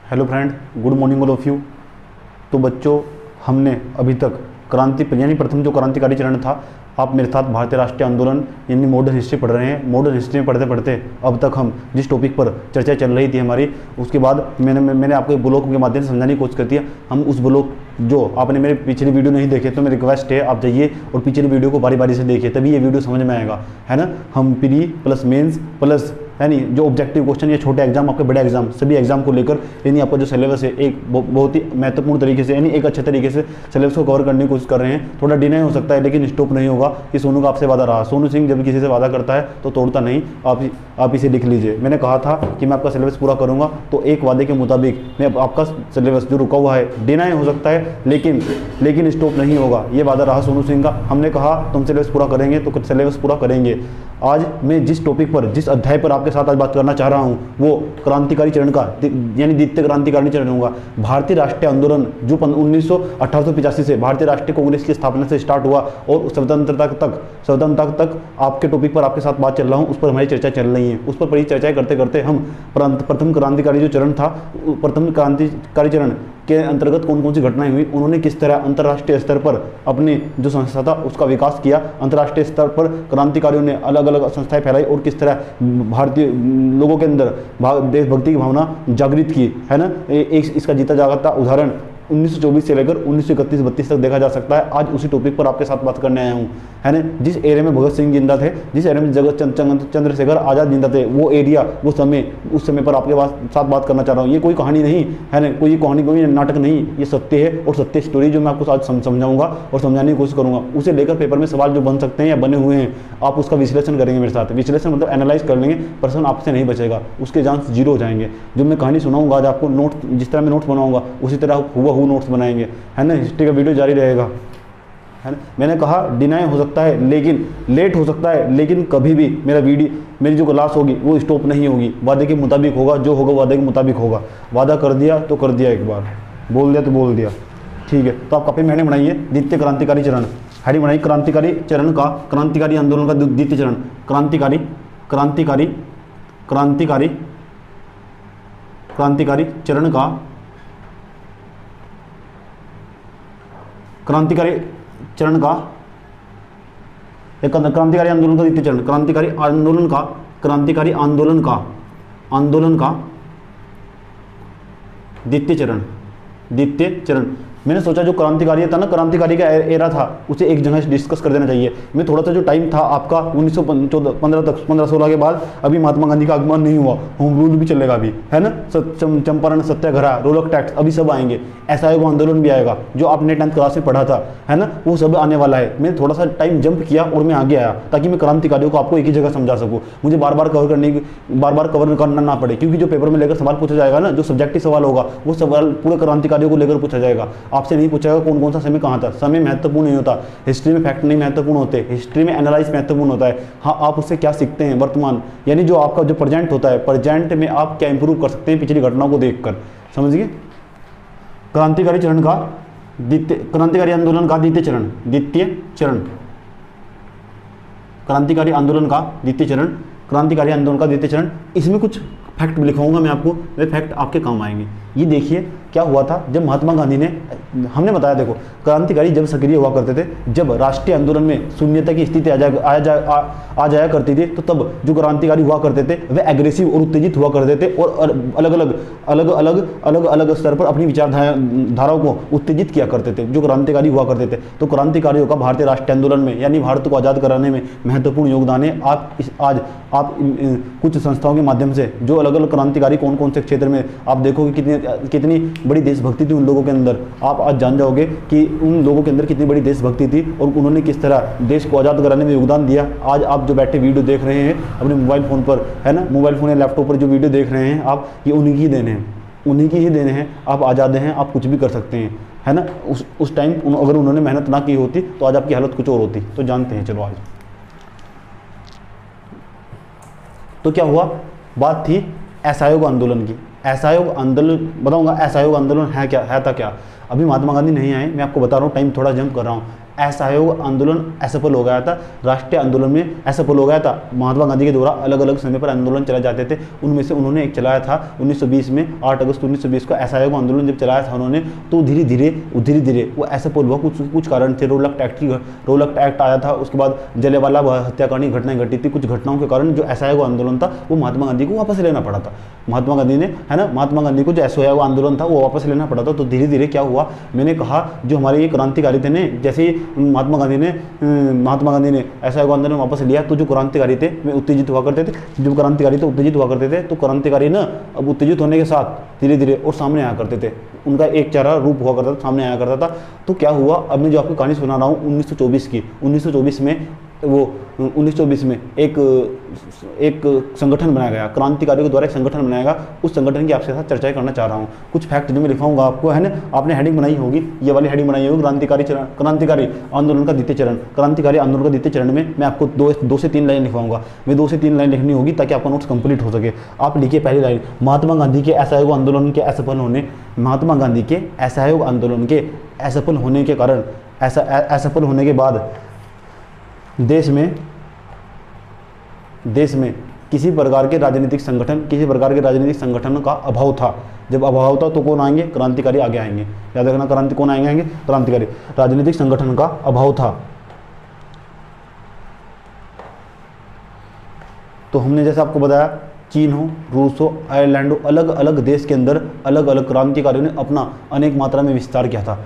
Hello friend, good morning all of you. तो बच्चों, हमने अभी तक क्रांति यानी प्रथम जो क्रांतिकारी चरण था, आप मेरे साथ भारतीय राष्ट्रीय आंदोलन यानी मॉडर्न हिस्ट्री पढ़ रहे हैं। मॉडर्न हिस्ट्री में पढ़ते पढ़ते अब तक हम जिस टॉपिक पर चर्चा चल रही थी हमारी, उसके बाद मैंने आपको एक ब्लॉग के माध्यम से समझाने की कोशिश करती है। हम उस ब्लॉग जो आपने मेरे पिछली वीडियो नहीं देखे तो मेरी रिक्वेस्ट है आप जाइए और पिछली वीडियो को बारी बारी से देखिए, तभी ये वीडियो समझ में आएगा, है ना। हम प्री प्लस मेंस प्लस यानी जो ऑब्जेक्टिव क्वेश्चन या छोटे एग्जाम, आपके बड़े एग्जाम, सभी एग्जाम को लेकर यानी आपका जो सिलेबस है एक बहुत ही महत्वपूर्ण तरीके से यानी एक अच्छे तरीके से सिलेबस को कवर करने की कोशिश कर रहे हैं। थोड़ा डिले हो सकता है लेकिन स्टॉप नहीं होगा। कि सोनू का आपसे वादा रहा, सोनू सिंह जब किसी से वादा करता है तो तोड़ता नहीं। आप इसे लिख लीजिए। मैंने कहा था कि मैं आपका सिलेबस पूरा करूंगा, तो एक वादे के मुताबिक मैं आपका सिलेबस जो रुका हुआ है, डिले हो सकता है लेकिन स्टॉप नहीं होगा। ये वादा रहा सोनू सिंह का। हमने कहा तुम सिलेबस पूरा करेंगे तो सिलेबस पूरा करेंगे। आज मैं जिस टॉपिक पर, जिस अध्याय पर आपके साथ आज बात करना चाह रहा हूं, वो क्रांतिकारी चरण का यानी द्वितीय क्रांतिकारी चरण होगा। भारतीय राष्ट्रीय आंदोलन जो 1885 से भारतीय राष्ट्रीय कांग्रेस की स्थापना से स्टार्ट हुआ और स्वतंत्रता तक आपके टॉपिक पर आपके साथ बात चल रहा हूं, उस पर हमारी चर्चा चल रही है। उस पर बड़ी चर्चाएं करते करते हम प्रथम क्रांतिकारी जो चरण था, प्रथम क्रांतिकारी चरण के अंतर्गत कौन कौन सी घटनाएं हुई, उन्होंने किस तरह अंतर्राष्ट्रीय स्तर पर अपने जो संस्था था उसका विकास किया, अंतर्राष्ट्रीय स्तर पर क्रांतिकारियों ने अलग अलग संस्थाएं फैलाई और किस तरह भारतीय लोगों के अंदर देशभक्ति की भावना जागृत की, है ना। एक इसका जीता जागता उदाहरण 1924 से लेकर 1931-32 तक देखा जा सकता है। आज उसी टॉपिक पर आपके साथ बात करने आया हूँ, है ना। जिस एरिया में भगत सिंह जिंदा थे, जिस एरिया में जगत चंद्रशेखर आजाद जिंदा थे, वो एरिया, वो समय, उस समय पर आपके साथ बात करना चाह रहा हूँ। ये कोई कहानी नहीं है ना, कोई कहानी, कोई नाटक नहीं, ये सत्य है और सत्य स्टोरी जो मैं आपको आज समझाऊंगा और समझाने की कोशिश करूंगा। उसे लेकर पेपर में सवाल जो बन सकते हैं या बने हुए हैं, आप उसका विश्लेषण करेंगे मेरे साथ। विश्लेषण मतलब एनालाइज कर लेंगे, प्रश्न आपसे नहीं बचेगा, उसके चांस जीरो हो जाएंगे। जो मैं कहानी सुनाऊंगा आज आपको, नोट जिस तरह मैं नोट्स बनाऊंगा उसी तरह हुआ नोट्स बनाएंगे, है ना। हिस्ट्री का वीडियो जारी रहेगा, है ना। मैंने कहा डिनाई हो सकता है लेकिन लेट हो सकता है, लेकिन कभी भी मेरी जो क्लास होगी वो स्टॉप नहीं होगी, वादे के मुताबिक होगा। जो होगा वादे के मुताबिक होगा। वादा कर दिया तो कर दिया, एक बार बोल दिया तो बोल दिया, ठीक है। तो आप कॉपी मैंने बनाइए, द्वितीय क्रांतिकारी चरण हैडी बनाई, क्रांतिकारी चरण का, क्रांतिकारी आंदोलन का द्वितीय चरण, क्रांतिकारी चरण का, क्रांतिकारी चरण का, एक क्रांतिकारी आंदोलन का द्वितीय चरण, क्रांतिकारी आंदोलन का द्वितीय चरण। मैंने सोचा जो क्रांतिकारी था ना, क्रांतिकारी का एरा था, उसे एक जगह डिस्कस कर देना चाहिए। मैं थोड़ा सा जो टाइम था आपका 1915 तक, 1516 के बाद अभी महात्मा गांधी का आगमन नहीं हुआ, होम रूल भी चलेगा अभी, है ना। चंपारण सत्याग्रह, रोलक टैक्स, अभी सब आएंगे। असहयोग आंदोलन भी आएगा जो आपने 10th क्लास में पढ़ा था, है ना, वो सब आने वाला है। मैंने थोड़ा सा टाइम जंप किया और मैं आगे आया ताकि मैं क्रांतिकारियों को आपको एक ही जगह समझा सकूँ, मुझे बार बार कवर करना ना पड़े। क्योंकि जो पेपर में लेकर सवाल पूछा जाएगा ना, जो सब्जेक्टिव सवाल होगा, वो सवाल पूरे क्रांतिकारियों को लेकर पूछा जाएगा। आपसे नहीं पूछेगा कौन कौन सा समय कहाँ था। समय महत्वपूर्ण नहीं होता, हिस्ट्री में फैक्ट नहीं महत्वपूर्ण होते, हिस्ट्री में एनालाइज महत्वपूर्ण होता है। हाँ, आप उससे क्या सीखते हैं वर्तमान, यानी जो आपका जो प्रेजेंट होता है, प्रेजेंट में आप क्या इंप्रूव कर सकते हैं पिछली घटनाओं को देखकर, समझिए। क्रांतिकारी चरण का क्रांतिकारी आंदोलन का द्वितीय चरण, क्रांतिकारी आंदोलन का द्वितीय चरण। इसमें कुछ फैक्ट लिखाऊंगा मैं आपको, वे फैक्ट आपके काम आएंगे। ये देखिए क्या हुआ था जब महात्मा गांधी ने, हमने बताया, देखो क्रांतिकारी जब सक्रिय हुआ करते थे, जब राष्ट्रीय आंदोलन में शून्यता की स्थिति आ जाया करती थी, तो तब जो क्रांतिकारी हुआ करते थे वे एग्रेसिव और उत्तेजित हुआ करते थे और अलग अलग स्तर पर अपनी विचारधाराओं को उत्तेजित किया करते थे जो क्रांतिकारी हुआ करते थे। तो क्रांतिकारियों का भारतीय राष्ट्रीय आंदोलन में यानी भारत को आज़ाद कराने में महत्वपूर्ण योगदान है। आज आप कुछ संस्थाओं के माध्यम से जो अलग अलग क्रांतिकारी कौन कौन से क्षेत्र में, आप देखोगे कितनी बड़ी देशभक्ति थी उन लोगों के अंदर। आप आज जान जाओगे कि उन लोगों के अंदर कितनी बड़ी देशभक्ति थी और उन्होंने किस तरह देश को आज़ाद कराने में योगदान दिया। आज आप जो बैठे वीडियो देख रहे हैं अपने मोबाइल फ़ोन पर, है ना, मोबाइल फ़ोन या लैपटॉप पर जो वीडियो देख रहे हैं आप, ये उन्हीं की ही देन है। आप आज़ाद हैं, आप कुछ भी कर सकते हैं, है ना। उस टाइम अगर उन्होंने मेहनत ना की होती तो आज आपकी हालत कुछ और होती। तो जानते हैं, चलो आज तो क्या हुआ। बात थी असहयोग आंदोलन की। असहयोग आंदोलन बताऊंगा, असहयोग आंदोलन है क्या, है था क्या। अभी महात्मा गांधी नहीं आए, मैं आपको बता रहा हूँ, टाइम थोड़ा जंप कर रहा हूँ। असहयोग आंदोलन असफल हो गया था, राष्ट्रीय आंदोलन में असफल हो गया था। महात्मा गांधी के द्वारा अलग अलग समय पर आंदोलन चलाए जाते थे, उनमें से उन्होंने एक चलाया था 1920 में, 8 अगस्त 1920 को असहयोग आंदोलन जब चलाया था उन्होंने, तो धीरे धीरे वो असफल हुआ। कुछ कारण थे, रोलक एक्ट आया था, उसके बाद जलियांवाला हत्याकांड की घटनाएं घटी थी, कुछ घटनाओं के कारण जो असहयोग आंदोलन था वो महात्मा गांधी को वापस लेना पड़ा था। महात्मा गांधी ने, है ना, महात्मा गांधी को जो असहयोग आंदोलन था वो वापस लेना पड़ा था। तो धीरे धीरे क्या हुआ, मैंने कहा जो हमारे ये क्रांतिकारी थे ने, जैसे महात्मा गांधी ने असहयोग आंदोलन वापस लिया, तो जो क्रांतिकारी थे वे उत्तेजित हुआ करते थे, तो क्रांतिकारी ना अब उत्तेजित होने के साथ धीरे धीरे और सामने आया करते थे, उनका एक चेहरा रूप हुआ करता था, सामने आया करता था। तो क्या हुआ, अब मैं जो आपको कहानी सुना रहा हूँ 1924 की, 1924 में एक संगठन बनाया गया, क्रांतिकारियों के द्वारा एक संगठन बनाया गया। उस संगठन की आपके साथ चर्चा करना चाह रहा हूँ। कुछ फैक्ट जो मैं लिखाऊंगा आपको, है ना, आपने हेडिंग बनाई होगी, ये वाली हेडिंग बनाई होगी, क्रांतिकारी आंदोलन का द्वितीय चरण। क्रांतिकारी आंदोलन का द्वितीय चरण में मैं आपको दो से तीन लाइन लिखवाऊंगा, मैं 2 से 3 लाइन लिखनी होगी ताकि आपका नोट्स कंप्लीट हो सके। आप लिखिए पहली लाइन, महात्मा गांधी के असहयोग आंदोलन के असफल होने, महात्मा गांधी के असहयोग आंदोलन के असफल होने के कारण, असफल होने के बाद देश में किसी प्रकार के राजनीतिक संगठन का अभाव था। जब अभाव था तो कौन आएंगे, क्रांतिकारी आगे आएंगे। याद रखना, कौन आएंगे, क्रांतिकारी। राजनीतिक संगठन का अभाव था। तो हमने जैसे आपको बताया, चीन हो, रूस हो, आयरलैंड हो, अलग अलग देश के अंदर अलग अलग क्रांतिकारियों ने अपना अनेक मात्रा में विस्तार किया था,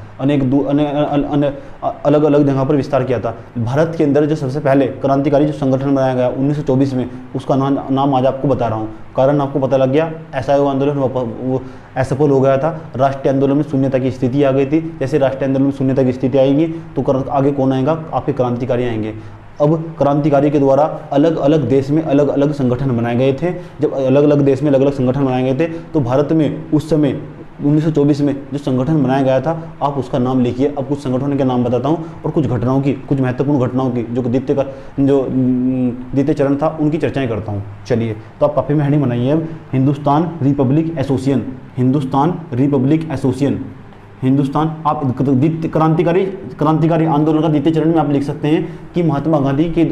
अलग अलग जगह पर विस्तार किया था। भारत के अंदर जो सबसे पहले क्रांतिकारी जो संगठन बनाया गया 1924 में, उसका नाम आज आपको बता रहा हूँ। कारण आपको पता लग गया, असहयोग आंदोलन वो असफल हो गया था, राष्ट्रीय आंदोलन में शून्यता की स्थिति आ गई थी। जैसे राष्ट्रीय आंदोलन में शून्यता की स्थिति आएगी तो आगे कौन आएगा, आपके क्रांतिकारी आएंगे। अब क्रांतिकारी के द्वारा अलग अलग देश में अलग अलग संगठन बनाए गए थे। जब अलग अलग देश में अलग अलग संगठन बनाए गए थे तो भारत में उस समय 1924 में जो संगठन बनाया गया था, आप उसका नाम लिखिए। अब कुछ संगठनों के नाम बताता हूँ और कुछ घटनाओं की, कुछ महत्वपूर्ण घटनाओं की जो द्वितीय चरण था उनकी चर्चाएं करता हूँ। चलिए, तो आप काफी में हेडिंग बनाइए अब, हिंदुस्तान रिपब्लिक एसोसिएशन, आप क्रांतिकारी आंदोलन का द्वितीय चरण में आप लिख सकते हैं कि महात्मा गांधी के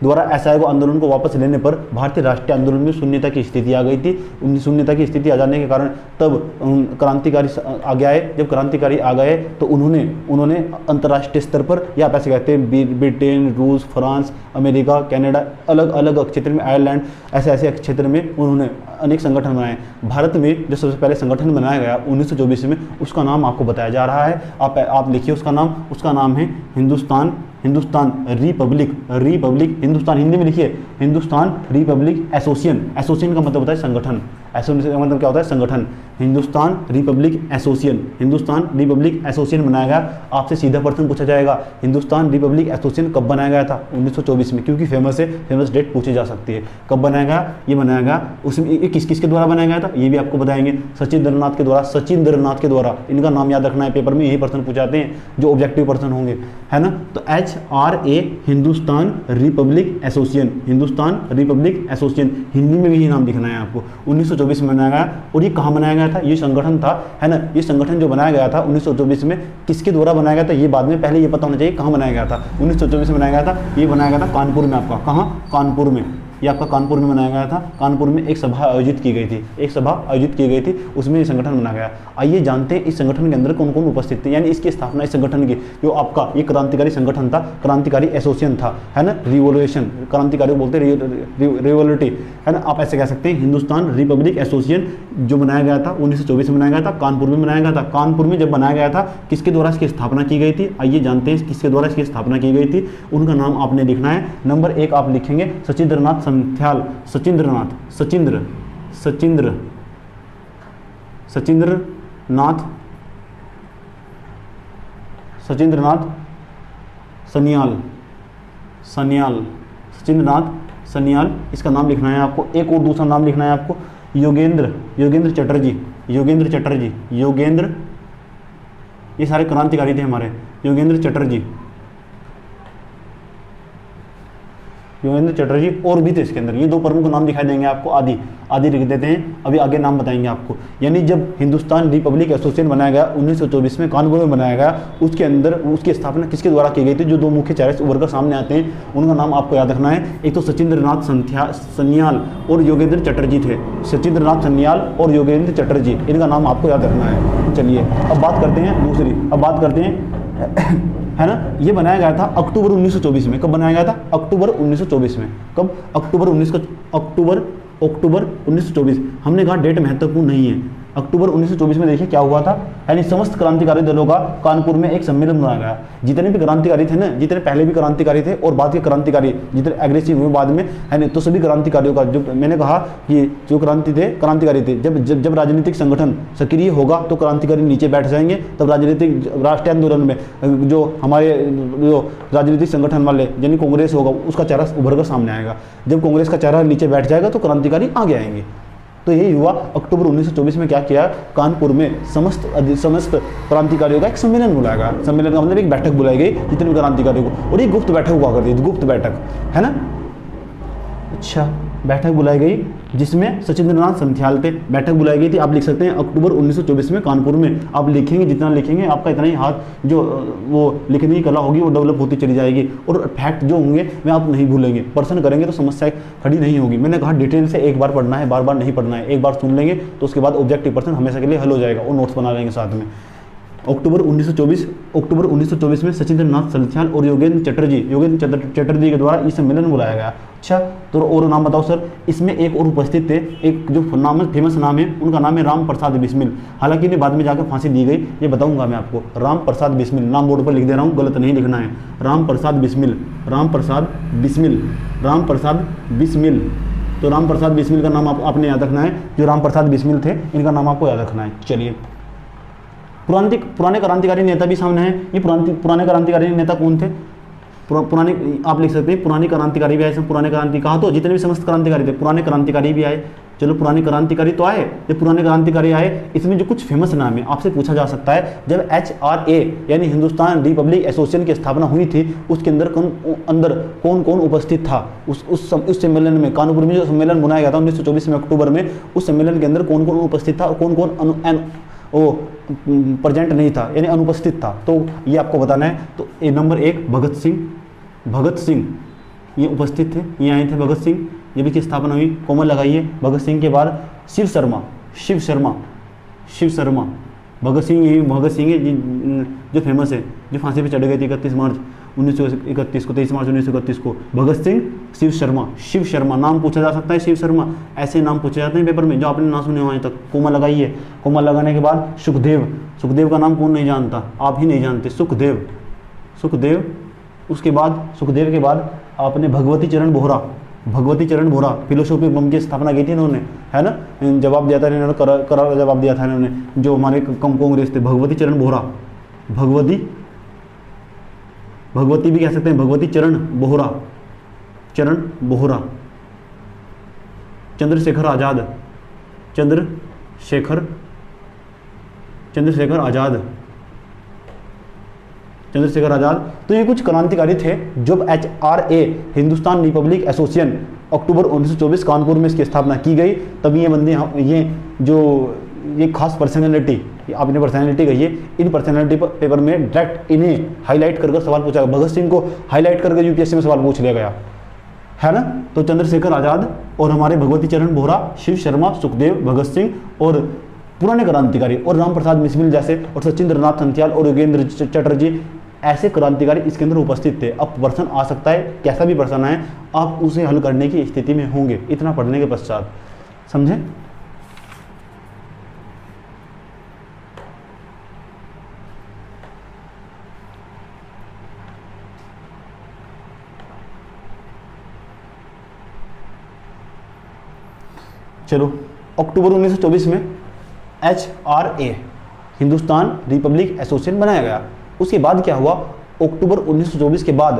द्वारा असहयोग आंदोलन को वापस लेने पर भारतीय राष्ट्रीय आंदोलन में शून्यता की स्थिति आ गई थी। शून्यता की स्थिति आ जाने के कारण तब क्रांतिकारी आगे आए। जब क्रांतिकारी आ गए तो उन्होंने अंतर्राष्ट्रीय स्तर पर, या आप ऐसे कहते हैं ब्रिटेन, रूस, फ्रांस, अमेरिका, कनाडा, अलग अलग क्षेत्र में, आयरलैंड, ऐसे क्षेत्र में उन्होंने अनेक संगठन बनाए। भारत में जो सबसे पहले संगठन बनाया गया 1924 में, उसका नाम आपको बताया जा रहा है। आप लिखिए उसका नाम है हिंदुस्तान रिपब्लिक, हिंदुस्तान हिंदी में लिखिए, हिंदुस्तान रिपब्लिक एसोसिएशन का मतलब होता है संगठन। एसोसिएशन का मतलब क्या होता है, संगठन। हिंदुस्तान रिपब्लिक एसोसिएशन बनाया गया। आपसे सीधा प्रश्न पूछा जाएगा, हिंदुस्तान रिपब्लिक एसोसिएशन कब बनाया गया था, 1924 में, क्योंकि फेमस डेट पूछी जा सकती है। कब बनाया गया, ये बनाया गया उसमें किस के द्वारा बनाया गया था, ये भी आपको बताएंगे। सचिंद्रनाथ के द्वारा, इनका नाम याद रखना है, पेपर में यही प्रश्न पूछाते हैं जो ऑब्जेक्टिव प्रश्न होंगे, है ना। तो HRA Hindustan Republic association, Hindi में भी यही नाम लिखना है आपको। 1924 में बनाया गया। और ये कहाँ बनाया गया था, ये संगठन था, है ना, ये संगठन जो बनाया गया था 1924 में, किसके द्वारा बनाया गया था ये बाद में, पहले ये पता होना चाहिए कहाँ बनाया गया था। 1924 में बनाया गया था, ये बनाया गया था कानपुर में। आपका कहाँ, कानपुर में, ये आपका कानपुर में बनाया गया था। कानपुर में एक सभा आयोजित की गई थी, उसमें ये संगठन बनाया गया। आइए जानते हैं इस संगठन के अंदर कौन कौन उपस्थित थे, यानी इसकी स्थापना, इस संगठन की, जो आपका ये क्रांतिकारी संगठन था, क्रांतिकारी एसोसिएशन था, है ना, रिवोल्यूशन, क्रांतिकारी बोलते हैं रिवोल्यूटी, है ना, आप ऐसे कह सकते हैं। हिंदुस्तान रिपब्लिक एसोसिएशन जो बनाया गया था 1924 में बनाया गया था, कानपुर में बनाया गया था। कानपुर में जब बनाया गया था, किसके द्वारा इसकी स्थापना की गई थी, आइए जानते हैं किसके द्वारा इसकी स्थापना की गई थी। उनका नाम आपने लिखना है। नंबर 1 आप लिखेंगे सचिंद्रनाथ संथ्याल, सचिंद्रनाथ सन्याल, इसका नाम लिखना है आपको। एक और दूसरा नाम लिखना है आपको, योगेंद्र चटर्जी, ये सारे क्रांतिकारी थे हमारे। योगेंद्र चटर्जी, योगेंद्र चटर्जी और भी थे इसके अंदर, ये दो प्रमुख नाम दिखाई देंगे आपको। आदि आदि लिख देते हैं, अभी आगे नाम बताएंगे आपको। यानी जब हिंदुस्तान रिपब्लिक एसोसिएशन बनाया गया 1924 में, कानपुर में बनाया गया, उसके अंदर उसकी स्थापना किसके द्वारा की गई थी? जो दो मुख्य चेहरे उभर कर सामने आते हैं उनका नाम आपको याद रखना है। एक तो सचिंद्रनाथ सन्याल और योगेंद्र चटर्जी थे। सचिंद्रनाथ सन्याल और योगेंद्र चटर्जी, इनका नाम आपको याद रखना है। चलिए अब बात करते हैं दूसरी, अब बात करते हैं है ना। ये बनाया गया था अक्टूबर 1924 में। कब बनाया गया था? अक्टूबर 1924 में। कब? अक्टूबर 1924। हमने कहा डेट महत्वपूर्ण नहीं है। अक्टूबर 1924 में देखिए क्या हुआ था, यानी समस्त क्रांतिकारी दलों का कानपुर में एक सम्मेलन बनाया गया। जितने भी क्रांतिकारी थे ना, जितने पहले भी क्रांतिकारी थे और बाद के क्रांतिकारी जितने एग्रेसिव हुए बाद में, है ना, तो सभी क्रांतिकारियों का, जो मैंने कहा कि जो क्रांतिकारी थे, जब राजनीतिक संगठन सक्रिय होगा तो क्रांतिकारी नीचे बैठ जाएंगे। तब राजनीतिक राष्ट्रीय आंदोलन में जो हमारे जो राजनीतिक संगठन वाले यानी कांग्रेस होगा, उसका चेहरा उभर कर सामने आएगा। जब कांग्रेस का चेहरा नीचे बैठ जाएगा तो क्रांतिकारी आगे आएंगे। तो यही हुआ। अक्टूबर 1924 में क्या किया, कानपुर में समस्त क्रांतिकारियों का एक सम्मेलन बुलाया गया। सम्मेलन का मतलब एक बैठक बुलाई गई जितने भी क्रांतिकारियों को, और ये गुप्त बैठक हुआ करती थी, गुप्त बैठक, है ना। अच्छा, बैठक बुलाई गई जिसमें सचिंद्रनाथ सन्याल थे। बैठक बुलाई गई थी, आप लिख सकते हैं अक्टूबर 1924 में कानपुर में। आप लिखेंगे, जितना लिखेंगे आपका इतना ही हाथ जो वो लिखने की कला होगी वो डेवलप होती चली जाएगी, और फैक्ट जो होंगे वे आप नहीं भूलेंगे। पर्सन करेंगे तो समस्या खड़ी नहीं होगी। मैंने कहा डिटेल से एक बार पढ़ना है, बार बार नहीं पढ़ना है। एक बार सुन लेंगे तो उसके बाद ऑब्जेक्टिव पर्सन हमेशा के लिए हल हो जाएगा, और नोट्स बना लेंगे साथ में। अक्टूबर 1924 में सचिंद्रनाथ सन्याल और योगेंद्र चटर्जी के द्वारा ये सम्मेलन बुलाया गया। अच्छा, तो और नाम बताओ सर। इसमें एक और उपस्थित थे, एक जो फेमस नाम है, उनका नाम है राम प्रसाद बिस्मिल। हालांकि इन्हें बाद में जाकर फांसी दी गई, ये बताऊंगा मैं आपको। राम प्रसाद बिस्मिल, नाम बोर्ड पर लिख दे रहा हूँ, गलत नहीं लिखना है। राम प्रसाद बिस्मिल। तो राम प्रसाद बिस्मिल का नाम आपने याद रखना है। जो राम प्रसाद बिस्मिल थे, इनका नाम आपको याद रखना है। चलिए, पुराने क्रांतिकारी नेता भी सामने हैं। ये पुराने क्रांतिकारी नेता कौन थे? पुराने आप लिख सकते हैं, पुराने क्रांतिकारी भी आए। पुराने क्रांति कहा तो जितने भी समस्त क्रांतिकारी थे, पुराने क्रांतिकारी भी आए। चलो, पुराने क्रांतिकारी तो आए। जब पुराने क्रांतिकारी आए, इसमें जो कुछ फेमस नाम है आपसे पूछा जा सकता है। जब HRA यानी हिंदुस्तान रिपब्लिक एसोसिएशन की स्थापना हुई थी, उसके अंदर कौन कौन उपस्थित था? उस सम्मेलन में, कानपुर में जो सम्मेलन बनाया गया था 1924 में अक्टूबर में, उस सम्मेलन के अंदर कौन कौन उपस्थित था और कौन कौन वो प्रेजेंट नहीं था, यानी अनुपस्थित था। तो ये आपको बताना है। तो नंबर 1 भगत सिंह ये उपस्थित थे, ये आए थे भगत सिंह। ये भी की स्थापना हुई, कोमल लगाइए। भगत सिंह के बाद शिव शर्मा। भगत सिंह है जो फेमस है, जो फांसी पे चढ़ गए थे 31 मार्च 1931 को, 23 मार्च 1931 को। भगत सिंह, शिव शर्मा नाम पूछा जा सकता है। शिव शर्मा, ऐसे नाम पूछे जाते हैं पेपर में जो आपने ना सुने हो आज तक। कोमा लगाइए। कोमा लगाने के बाद सुखदेव का नाम कौन नहीं जानता? आप ही नहीं जानते। सुखदेव। उसके बाद सुखदेव के बाद आपने भगवती चरण बोहरा फिलोसोफी बम की स्थापना की थी इन्होंने, है ना। जवाब दिया था इन्होंने, करारा जवाब दिया था इन्होंने, जो हमारे कांग्रेस थे। भगवती चरण बोहरा, भगवती भी कह सकते हैं, भगवती चरण बोहरा। चंद्रशेखर आजाद। तो ये कुछ क्रांतिकारी थे जब HRA हिंदुस्तान रिपब्लिक एसोसिएशन अक्टूबर 1924 कानपुर में इसकी स्थापना की गई। तब ये बंदे, ये खास पर्सनैलिटी, आपने पर्सनैलिटी कही है, इन पर्सनैलिटी पेपर में डायरेक्ट इन्हें हाईलाइट कर सवाल पूछा गया। भगत सिंह को हाईलाइट करके यूपीएससी में सवाल पूछ लिया गया, है ना। तो चंद्रशेखर आजाद और हमारे भगवती चरण बोहरा, शिव शर्मा, सुखदेव, भगत सिंह और पुराने क्रांतिकारी और राम प्रसाद बिस्मिल जैसे, और सचिंद्रनाथ सन्याल और योगेंद्र चटर्जी, ऐसे क्रांतिकारी इसके अंदर उपस्थित थे। अब पर्सन आ सकता है, कैसा भी पर्सन आए, आप उसे हल करने की स्थिति में होंगे इतना पढ़ने के पश्चात, समझे। चलो, अक्टूबर 1924 में HRA हिंदुस्तान रिपब्लिक एसोसिएशन बनाया गया। उसके बाद क्या हुआ, अक्टूबर 1924 के बाद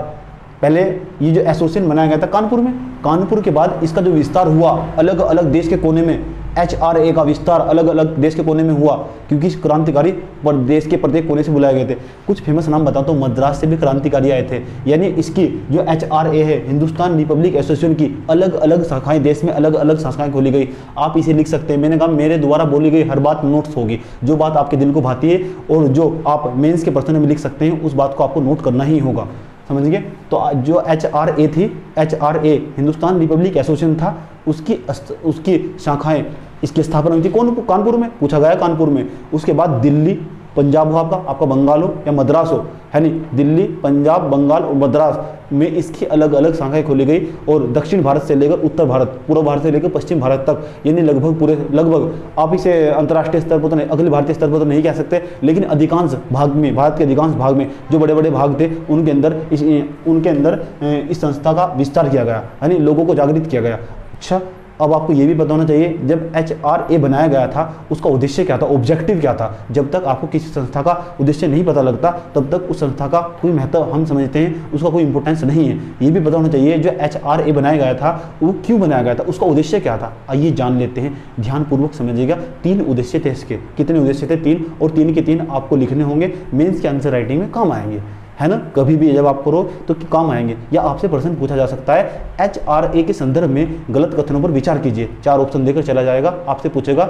पहले ये जो एसोसिएशन बनाया गया था कानपुर में, कानपुर के बाद इसका जो विस्तार हुआ अलग अलग देश के कोने में, HRA का विस्तार अलग अलग देश के कोने में हुआ, क्योंकि इस क्रांतिकारी देश के प्रत्येक कोने से बुलाए गए थे। कुछ फेमस नाम बताता हूँ, मद्रास से भी क्रांतिकारी आए थे। यानी इसकी जो HRA है, हिंदुस्तान रिपब्लिक एसोसिएशन की अलग अलग शाखाएं, देश में अलग अलग शाखाएं खोली गई। आप इसे लिख सकते हैं। मैंने कहा मेरे द्वारा बोली गई हर बात नोट्स होगी, जो बात आपके दिल को भाती है और जो आप मेंस के प्रश्न में लिख सकते हैं, उस बात को आपको नोट करना ही होगा, समझ गए। तो जो HRA थी, HRA हिंदुस्तान रिपब्लिक एसोसिएशन था, उसकी शाखाएं, इसकी स्थापना हुई थी कौन? कानपुर में, पूछा गया कानपुर में। उसके बाद दिल्ली, पंजाब हो आपका बंगाल हो या मद्रास हो, है नहीं, दिल्ली, पंजाब, बंगाल और मद्रास में इसकी अलग अलग शाखाएं खोली गई। और दक्षिण भारत से लेकर उत्तर भारत, पूर्व भारत से लेकर पश्चिम भारत तक, यानी लगभग आप इसे अंतर्राष्ट्रीय स्तर पर तो नहीं, अखिल भारतीय स्तर पर तो नहीं कह सकते, लेकिन अधिकांश भाग में, भारत के अधिकांश भाग में जो बड़े बड़े भाग थे, उनके अंदर इस संस्था का विस्तार किया गया, यानी लोगों को जागृत किया गया। अच्छा, अब आपको ये भी पता होना चाहिए जब HRA बनाया गया था उसका उद्देश्य क्या था, ऑब्जेक्टिव क्या था। जब तक आपको किसी संस्था का उद्देश्य नहीं पता लगता तब तक उस संस्था का कोई महत्व हम समझते हैं, उसका कोई इंपॉर्टेंस नहीं है। ये भी पता होना चाहिए जो HRA बनाया गया था वो क्यों बनाया गया था, उसका उद्देश्य क्या था। आइए जान लेते हैं, ध्यानपूर्वक समझिएगा। 3 उद्देश्य थे इसके। कितने उद्देश्य थे? 3, और 3 के 3 आपको लिखने होंगे, मेंस के आंसर राइटिंग में काम आएंगे, है ना। कभी भी जब आप करो तो काम आएंगे। या आपसे प्रश्न पूछा जा सकता है HRA के संदर्भ में गलत कथनों पर विचार कीजिए। 4 ऑप्शन देकर चला जाएगा, आपसे पूछेगा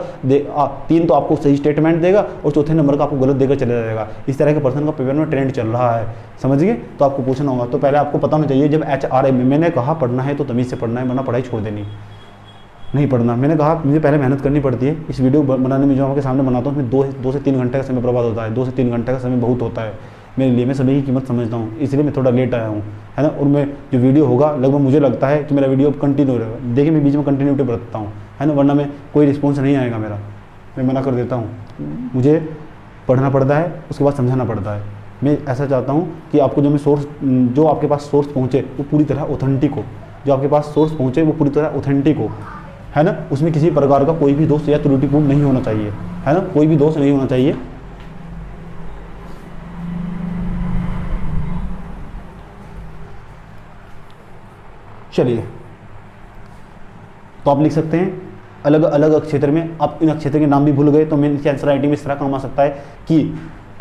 3 तो आपको सही स्टेटमेंट देगा और चौथे नंबर का आपको गलत देकर चला जाएगा। इस तरह के प्रश्न का पेपर में ट्रेंड चल रहा है, समझिए। तो आपको पूछना होगा। तो पहले आपको पता होना चाहिए जब HRA में, मैंने कहा पढ़ना है तो तमीज़ से पढ़ना है, वरना पढ़ाई छोड़ देनी, नहीं पढ़ना। मैंने कहा मुझे पहले मेहनत करनी पड़ती है। इस वीडियो बनाने में जो आपके सामने बनाता हूँ उसमें 2 से 3 घंटे का समय बर्बाद होता है। 2 से 3 घंटे का समय बहुत होता है मेरे लिए, मैं समय की कीमत समझता हूँ, इसलिए मैं थोड़ा लेट आया हूँ, है ना। और मैं जो वीडियो होगा लगभग मुझे लगता है कि मेरा वीडियो अब कंटिन्यू रहेगा। देखिए मैं बीच में कंटिन्यूटी बरतता हूँ, है ना, वरना मैं कोई रिस्पॉन्स नहीं आएगा मेरा, मैं मना कर देता हूँ। मुझे पढ़ना पड़ता है, उसके बाद समझाना पड़ता है। मैं ऐसा चाहता हूँ कि आपको जो आपके पास सोर्स पहुँचे वो पूरी तरह ऑथेंटिक हो, जो आपके पास सोर्स पहुँचे वो पूरी तरह ऑथेंटिक हो, है ना। उसमें किसी प्रकार का कोई भी दोष या त्रुटिपूर्ण नहीं होना चाहिए, है ना, कोई भी दोष नहीं होना चाहिए। चलिए, तो आप लिख सकते हैं अलग अलग क्षेत्र में। आप इन क्षेत्र के नाम भी भूल गए तो मैं इसके आंसर राइटिंग में इस तरह काम आ सकता है कि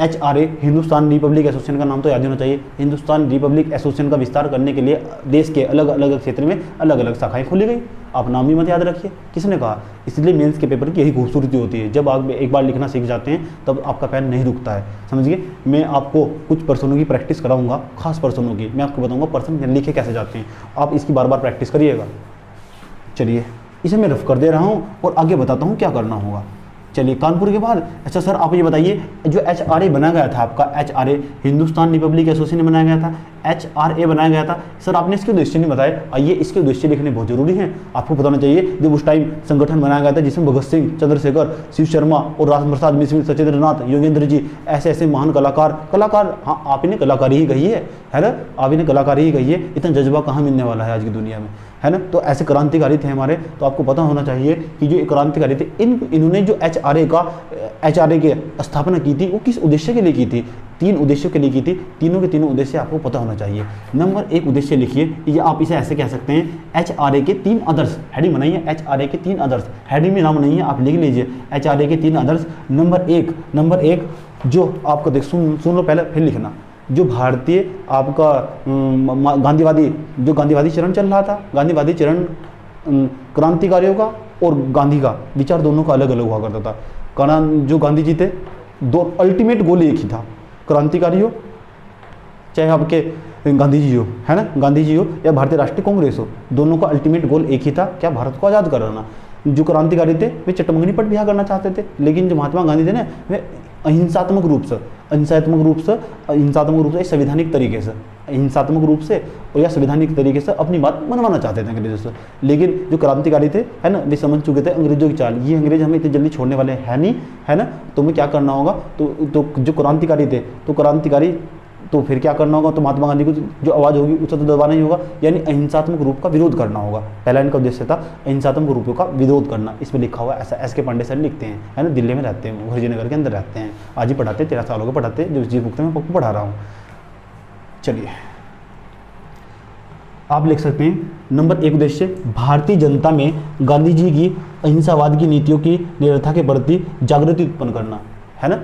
HRA हिंदुस्तान रिपब्लिक एसोसिएशन का नाम तो याद होना चाहिए। हिंदुस्तान रिपब्लिक एसोसिएशन का विस्तार करने के लिए देश के अलग अलग क्षेत्र में अलग अलग शाखाएं खोली गई। आप नाम भी मत याद रखिए, किसने कहा। इसलिए मेंस के पेपर की यही खूबसूरती होती है, जब आप एक बार लिखना सीख जाते हैं तब आपका पैन नहीं रुकता है, समझिए। मैं आपको कुछ पर्सनों की प्रैक्टिस कराऊंगा, खास पर्सनों की। मैं आपको बताऊंगा पर्सन लिखे कैसे जाते हैं, आप इसकी बार बार प्रैक्टिस करिएगा। चलिए, इसे मैं रफ कर दे रहा हूँ और आगे बताता हूँ क्या करना होगा। चलिए, कानपुर के बाद, अच्छा सर आप ये बताइए जो HRA बनाया गया था आपका, HRA हिंदुस्तान रिपब्लिक एसोसिएशन बनाया गया था, HRA बनाया गया था, सर आपने इसके उद्देश्य नहीं बताए। आइए, इसके उद्देश्य लिखने बहुत जरूरी है, आपको बताना चाहिए। जब उस टाइम संगठन बनाया गया था जिसमें भगत सिंह, चंद्रशेखर, शिव शर्मा और राम प्रसाद मिश्र, सत्येंद्र नाथ, योगेंद्र जी, ऐसे ऐसे महान कलाकार, हाँ आप इन्हें कलाकारी ही कही है ना, आप इन्हें कलाकारी ही कही है। इतना जज्बा कहाँ मिलने वाला है आज की दुनिया में, है ना। तो ऐसे क्रांतिकारी थे हमारे, तो आपको पता होना चाहिए कि जो क्रांतिकारी थे इन्होंने जो HRA की स्थापना की थी वो किस उद्देश्य के लिए की थी। 3 उद्देश्यों के लिए की थी। तीनों के तीनों उद्देश्य आपको पता होना चाहिए। नंबर 1 उद्देश्य लिखिए, या आप इसे ऐसे कह सकते हैं HRA के 3 आदर्श। हेडिंग बनाइए, HRA के 3 आदर्श। हेडिंग में नाम नहीं है, आप लिख लीजिए HRA के 3 आदर्श। नंबर एक जो आपको देख सुन लो पहले, फिर लिखना। जो भारतीय आपका गांधीवादी चरण चल रहा था, गांधीवादी चरण क्रांतिकारियों का और गांधी का विचार दोनों का अलग अलग हुआ करता था। जो गांधी जी थे, 2 अल्टीमेट गोल एक ही था, क्रांतिकारी हो चाहे आपके गांधी जी हो, है ना, गांधी जी हो या भारतीय राष्ट्रीय कांग्रेस हो, दोनों का अल्टीमेट गोल एक ही था, क्या, भारत को आज़ाद कराना। जो क्रांतिकारी थे वे चटमंगनी पर विवाह करना चाहते थे, लेकिन जो महात्मा गांधी थे ना, वे अहिंसात्मक रूप से संवैधानिक तरीके से, हिंसात्मक रूप से और या संवैधानिक तरीके से अपनी बात मनवाना चाहते थे अंग्रेजों से। लेकिन जो क्रांतिकारी थे, है ना, वे समझ चुके थे अंग्रेजों की चाल, ये अंग्रेज हमें इतनी जल्दी छोड़ने वाले हैं नहीं, है ना। तो हमें क्या करना होगा, तो जो क्रांतिकारी थे तो फिर क्या करना होगा, तो महात्मा गांधी को जो आवाज़ होगी उसे तो दबाना ही होगा, यानी अहिंसात्मक रूप का विरोध करना होगा। पहला इनका उद्देश्य था अहिंसात्मक रूपों का विरोध करना। इसमें लिखा हुआ ऐसा एस के पांडे सर लिखते हैं, है ना, दिल्ली में रहते हैं, हरिजनगर के अंदर रहते हैं, आज ही पढ़ाते, 13 सालों के पढ़ाते, जो जी बुक में मैं पढ़ा रहा हूँ। चलिए, आप लिख सकते हैं नंबर 1 उद्देश्य, भारतीय जनता में गांधी जी की अहिंसावाद की नीतियों की निरर्थता के प्रति जागृति उत्पन्न करना, है ना,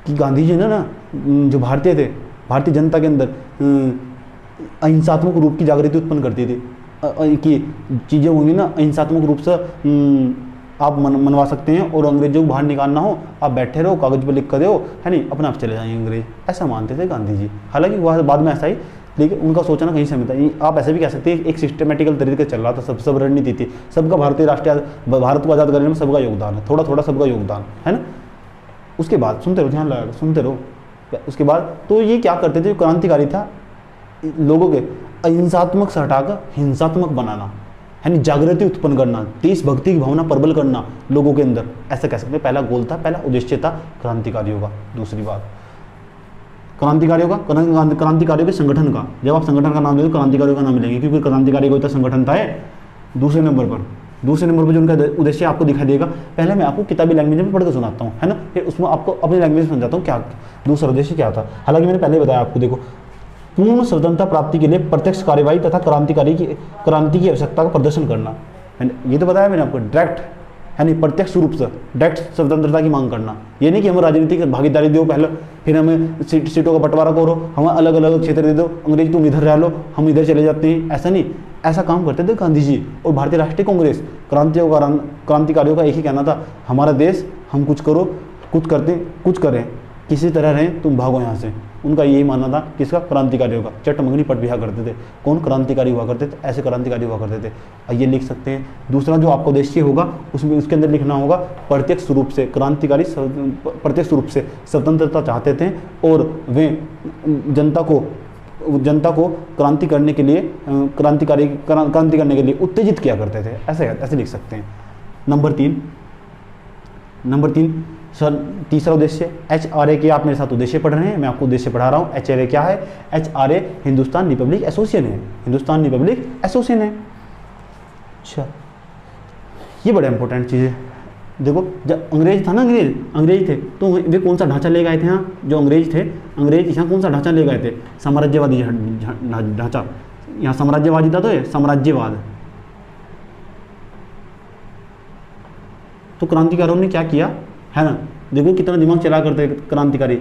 कि गांधी जी ने ना जो भारतीय थे, भारतीय जनता के अंदर अहिंसात्मक रूप की जागृति उत्पन्न करती थी कि चीज़ें होंगी ना अहिंसात्मक रूप से आप मनवा सकते हैं और अंग्रेजों को बाहर निकालना हो, आप बैठे रहो, कागज पर लिख कर दो, है नहीं, अपने आप चले जाएंगे अंग्रेज, ऐसा मानते थे गांधी जी। हालांकि वह बाद में ऐसा ही, लेकिन उनका सोचना कहीं से मिलता। आप ऐसे भी कह सकते हैं एक सिस्टमेटिकल तरीके से चल रहा था, सब रणनीति थी, सबका भारतीय राष्ट्रीय भारत को आज़ाद करने में सबका योगदान है, थोड़ा थोड़ा सबका योगदान है ना। उसके बाद सुनते रहो, ध्यान लगा सुनते रहो। उसके बाद तो ये क्या करते थे, क्रांतिकारी था, लोगों के अहिंसात्मक से हटाकर हिंसात्मक बनाना, यानी जागृति उत्पन्न करना, देशभक्ति की भावना प्रबल करना लोगों के अंदर, ऐसा कह सकते हैं। पहला गोल था, पहला उद्देश्य था क्रांतिकारियों का। दूसरी बात क्रांतिकारियों के संगठन का, जब आप संगठन का नाम लेते क्रांतिकारियों का नाम लेंगे, क्योंकि क्रांतिकारी कोई तो संगठन था। दूसरे नंबर पर जो उनका उद्देश्य आपको दिखाई देगा, पहले मैं आपको किताबी लैंग्वेज में पढ़ कर सुनाता हूँ, है ना, फिर उसमें आपको अपनी लैंग्वेज में समझाता हूँ क्या दूसरा उद्देश्य क्या था। हालांकि मैंने पहले बताया आपको, देखो, पूर्ण स्वतंत्रता प्राप्ति के लिए प्रत्यक्ष कार्यवाही तथा क्रांति की आवश्यकता का प्रदर्शन करना, ये तो बताया मैंने आपको, डायरेक्ट है नहीं, प्रत्यक्ष रूप से डायरेक्ट स्वतंत्रता की मांग करना। ये नहीं कि हमें राजनीतिक भागीदारी दो पहले, फिर हमें सीटों का बंटवारा करो, हमें अलग अलग क्षेत्र दे दो, अंग्रेज तुम इधर रह लो, हम इधर चले जाते हैं, ऐसा नहीं। ऐसा काम करते थे गांधी जी और भारतीय राष्ट्रीय कांग्रेस। क्रांतिकारियों का एक ही कहना था, हमारा देश, हम कुछ करो, कुछ करें, किसी तरह रहें, तुम भागो यहाँ से। उनका यही मानना था, किसका, क्रांतिकारियों का। चटमंगनी पट बिहा करते थे। कौन क्रांतिकारी हुआ करते थे, ऐसे क्रांतिकारी हुआ करते थे। ये लिख सकते हैं। दूसरा जो आपका उद्देश्य होगा उसमें उसके अंदर लिखना होगा, प्रत्यक्ष रूप से क्रांतिकारी प्रत्यक्ष रूप से स्वतंत्रता चाहते थे और वे जनता को क्रांति करने के लिए क्रांति करने के लिए उत्तेजित किया करते थे, ऐसे लिख सकते हैं। नंबर 3 सर, तीसरा उद्देश्य HRA के, आप मेरे साथ उद्देश्य पढ़ रहे हैं, मैं आपको उद्देश्य पढ़ा रहा हूँ। HRA क्या है? HRA हिंदुस्तान रिपब्लिक एसोसिएशन है, हिंदुस्तान रिपब्लिक एसोसिएशन है। अच्छा, ये बड़ा इंपॉर्टेंट चीज़ है। देखो, जब अंग्रेज था ना, अंग्रेज थे, तो वे कौन सा ढांचा ले गए थे यहाँ? जो अंग्रेज थे, अंग्रेज यहाँ कौन सा ढांचा ले गए थे? साम्राज्यवादी ढांचा। यहाँ साम्राज्यवादी था, तो ये साम्राज्यवाद। तो क्रांतिकारियों ने क्या किया, है ना, देखो कितना दिमाग चला करते क्रांतिकारी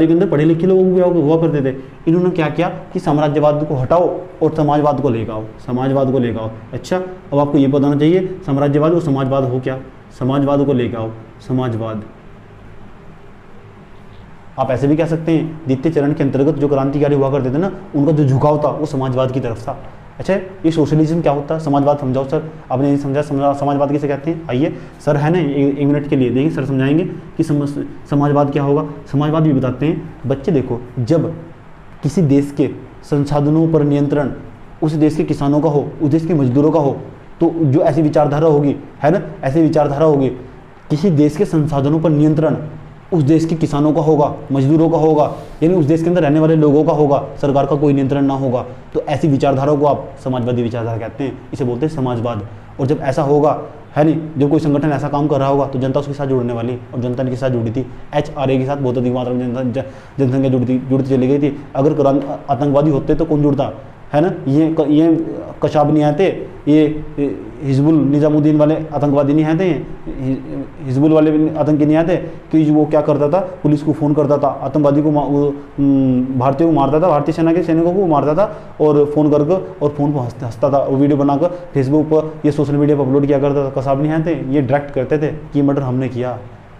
के अंदर पढ़े लिखे लोग भी हुआ करते थे। इन्होंने क्या किया कि साम्राज्यवाद को हटाओ और समाजवाद को लेकर आओ। अच्छा, अब आपको ये बताना चाहिए साम्राज्यवाद और समाजवाद हो क्या? समाजवाद को लेकर आओ, समाजवाद। आप ऐसे भी कह सकते हैं, द्वितीय चरण के अंतर्गत जो क्रांतिकारी हुआ करते थे ना, उनका जो झुकाव था वो समाजवाद की तरफ था। अच्छा, ये सोशलिज्म क्या होता है? समाजवाद समझाओ सर। आपने नहीं समझा, समाजवाद किसे कहते हैं? आइए सर, है ना, एक मिनट के लिए देखिए, सर समझाएंगे कि समाजवाद क्या होगा। समाजवाद भी बताते हैं। बच्चे देखो, जब किसी देश के संसाधनों पर नियंत्रण उस देश के किसानों का हो, उस देश के मजदूरों का हो, तो जो ऐसी विचारधारा होगी, है ना, ऐसी विचारधारा होगी, किसी देश के संसाधनों पर नियंत्रण उस देश के किसानों का होगा, मजदूरों का होगा, यानी उस देश के अंदर रहने वाले लोगों का होगा, सरकार का कोई नियंत्रण ना होगा, तो ऐसी विचारधारा को आप समाजवादी विचारधारा कहते हैं, इसे बोलते हैं समाजवाद। और जब ऐसा होगा, है नहीं, जब कोई संगठन ऐसा काम कर रहा होगा तो जनता उसके साथ जुड़ने वाली, और जनता के साथ जुड़ी थी। HRA के साथ बहुत अधिक मात्रा में जनसंख्या जुड़ती चली गई थी। अगर आतंकवादी होते तो कौन जुड़ता, है ना, ये कशाब नहीं आते, ये हिजबुल निजामुद्दीन वाले आतंकवादी नहीं आते, हिजबुल वाले आतंकी नहीं आते, कि वो क्या करता था, पुलिस को फ़ोन करता था, आतंकवादी को भारतीयों को मारता था, भारतीय सेना के सैनिकों को मारता था, और फ़ोन करके और फ़ोन पर हंसता था, और वीडियो बनाकर फेसबुक पर, ये सोशल मीडिया पर अपलोड किया करता था। कसाब नहीं आते, ये डायरेक्ट करते थे कि मर्डर हमने किया,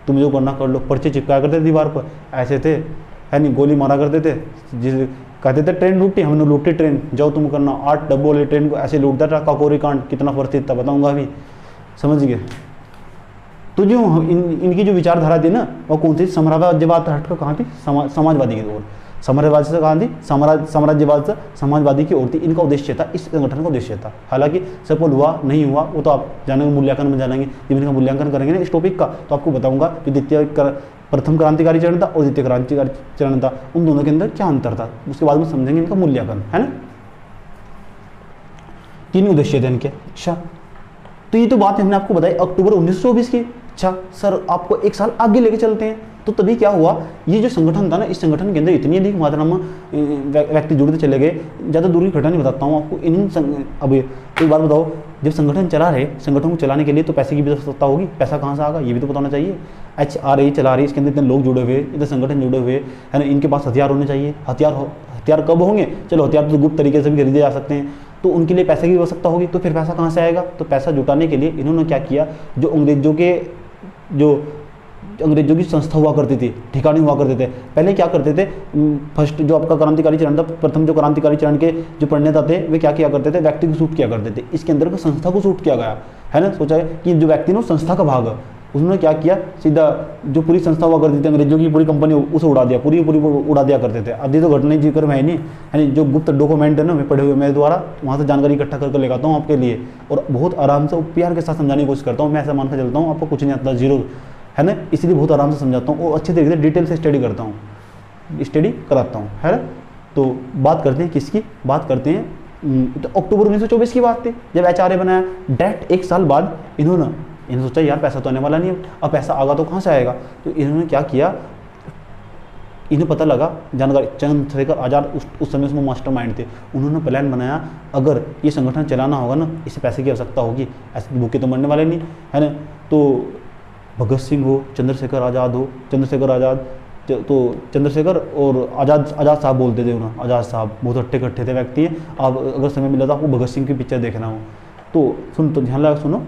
तुम जो करना कर लो, पर्चे चिपकाया करते थे दीवार पर, ऐसे थे, है नहीं, गोली मारा करते थे। जिस कहते थे ट्रेन लूटी, हमने लूटी ट्रेन, जाओ तुम करना। 8 डब्बों वाली ट्रेन को ऐसे लूटता था। काकोरी कांड कितना प्रसिद्ध था, बताऊंगा अभी, समझ गए। तो जो इनकी जो विचारधारा थी ना, वो कौन सी? साम्राज्यवाद हटकर कहाँ थी? समाजवादी की ओर। साम्राज्यवाद से कहाँ थी? साम्राज्यवाद से समाजवादी की ओर थी। इनका उद्देश्य था, इस संगठन का उद्देश्य था। हालांकि सफल हुआ नहीं हुआ वो तो आप जानेंगे, मूल्यांकन में जानेंगे। जब इनका मूल्यांकन करेंगे ना इस टॉपिक का, तो आपको बताऊंगा कि प्रथम क्रांतिकारी चरण था और द्वितीय क्रांतिकारी चरण था, उन दोनों के अंदर क्या अंतर था, उसके बाद में समझेंगे इनका मूल्यांकन, है ना। 3 उद्देश्य थे इनके। अच्छा, तो ये तो बात हमने आपको बताई अक्टूबर 1924 की। अच्छा सर, आपको एक साल आगे लेके चलते हैं। तो तभी क्या हुआ, ये जो संगठन था ना, इस संगठन के अंदर इतनी अधिक मात्रा में व्यक्ति जुड़ते चले गए। ज़्यादा दूर की घटना नहीं बताता हूँ आपको। अब एक बात बताओ, जब संगठन चला रहे, संगठन को चलाने के लिए तो पैसे की भी आवश्यकता होगी। पैसा कहाँ से आएगा ये भी तो बताना चाहिए। HRA चला रही, इसके अंदर इतने लोग जुड़े हुए, इतने संगठन जुड़े हुए है ना, इनके पास हथियार होने चाहिए। हथियार कब होंगे, चलो हथियार तो गुप्त तरीके से भी खरीदे जा सकते हैं, तो उनके लिए पैसे की आवश्यकता होगी। तो फिर पैसा कहाँ से आएगा, तो पैसा जुटाने के लिए इन्होंने क्या किया, जो अंग्रेजों की संस्था हुआ करती थी, ठिकाने हुआ करते थे। पहले क्या करते थे, फर्स्ट जो आपका क्रांतिकारी चरण था, प्रथम जो क्रांतिकारी चरण के जो प्रणेता थे, वे क्या किया करते थे, व्यक्ति को शूट किया करते थे। इसके अंदर संस्था को शूट किया गया है ना। सोचा कि जो व्यक्ति ना संस्था का भाग है, उसने क्या किया, सीधा जो पूरी संस्था हुआ करती थी अंग्रेजों की पूरी कंपनी, उसे उड़ा दिया, पूरी उड़ा दिया करते थे। अब ये तो घटना जिक्र में है नहीं, यानी जो गुप्त डॉक्यूमेंट है ना, मैं पढ़े हुए मेरे द्वारा, वहाँ से जानकारी इकट्ठा करके लेकर आता हूँ आपके लिए, और बहुत आराम से प्यार के साथ समझाने की कोशिश करता हूँ। मैं ऐसा मानकर चलता हूँ आपको कुछ नहीं आता, जीरो है ना, इसलिए बहुत आराम से समझाता हूँ और अच्छे तरीके से डिटेल से स्टडी कराता हूँ, है ना। तो बात करते हैं किसकी, बात करते हैं तो अक्टूबर 1924 की बात थी, जब HRA बनाया। डायरेक्ट 1 साल बाद इन्होंने सोचा यार पैसा तो आने वाला नहीं है, अब पैसा आगा तो कहाँ से आएगा। तो इन्होंने क्या किया, इन्हें पता लगा, जानकारी, चंद्रशेखर आज़ाद उस समय उसमें मास्टरमाइंड थे। उन्होंने प्लान बनाया, अगर ये संगठन चलाना होगा ना, इसे पैसे की आवश्यकता होगी, ऐसे भूखे तो मरने वाले नहीं है ना। तो भगत सिंह हो, चंद्रशेखर आज़ाद तो चंद्रशेखर और आज़ाद साहब बोलते थे उन्हें, आज़ाद साहब बहुत हट्टे कट्टे थे व्यक्ति हैं। आप अगर समय मिला तो आपको भगत सिंह की पिक्चर देखना हो तो ध्यान लगा सुनो।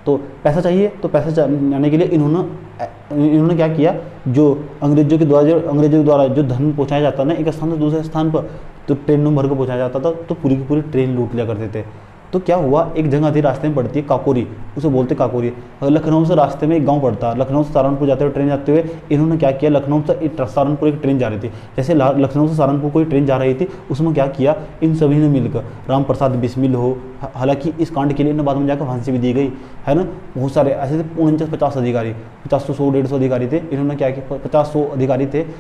तो पैसा चाहिए, तो पैसा जाने के लिए इन्होंने क्या किया, जो अंग्रेजों के द्वारा जो धन पहुंचाया जाता ना एक स्थान से दूसरे स्थान पर, तो ट्रेनों में भर कर पहुंचाया जाता था, तो पूरी की पूरी ट्रेन लूट लिया करते थे। तो क्या हुआ, एक जगह थी रास्ते में पड़ती है काकोरी, उसे बोलते काकोरी। लखनऊ से रास्ते में एक गांव पड़ता है, लखनऊ से सहारनपुर जाते हुए ट्रेन जाते हुए इन्होंने क्या किया, लखनऊ से सहारनपुर एक ट्रेन जा रही थी, जैसे लखनऊ से सहारनपुर कोई ट्रेन जा रही थी, उसमें क्या किया, इन सभी ने मिलकर, राम प्रसाद बिस्मिल हो, हालांकि इस कांड के लिए इन्हें बाद में जाकर फांसी भी दी गई है ना। बहुत सारे ऐसे थे 49-50 अधिकारी, 50 100 150 अधिकारी थे। इन्होंने क्या किया, 50-100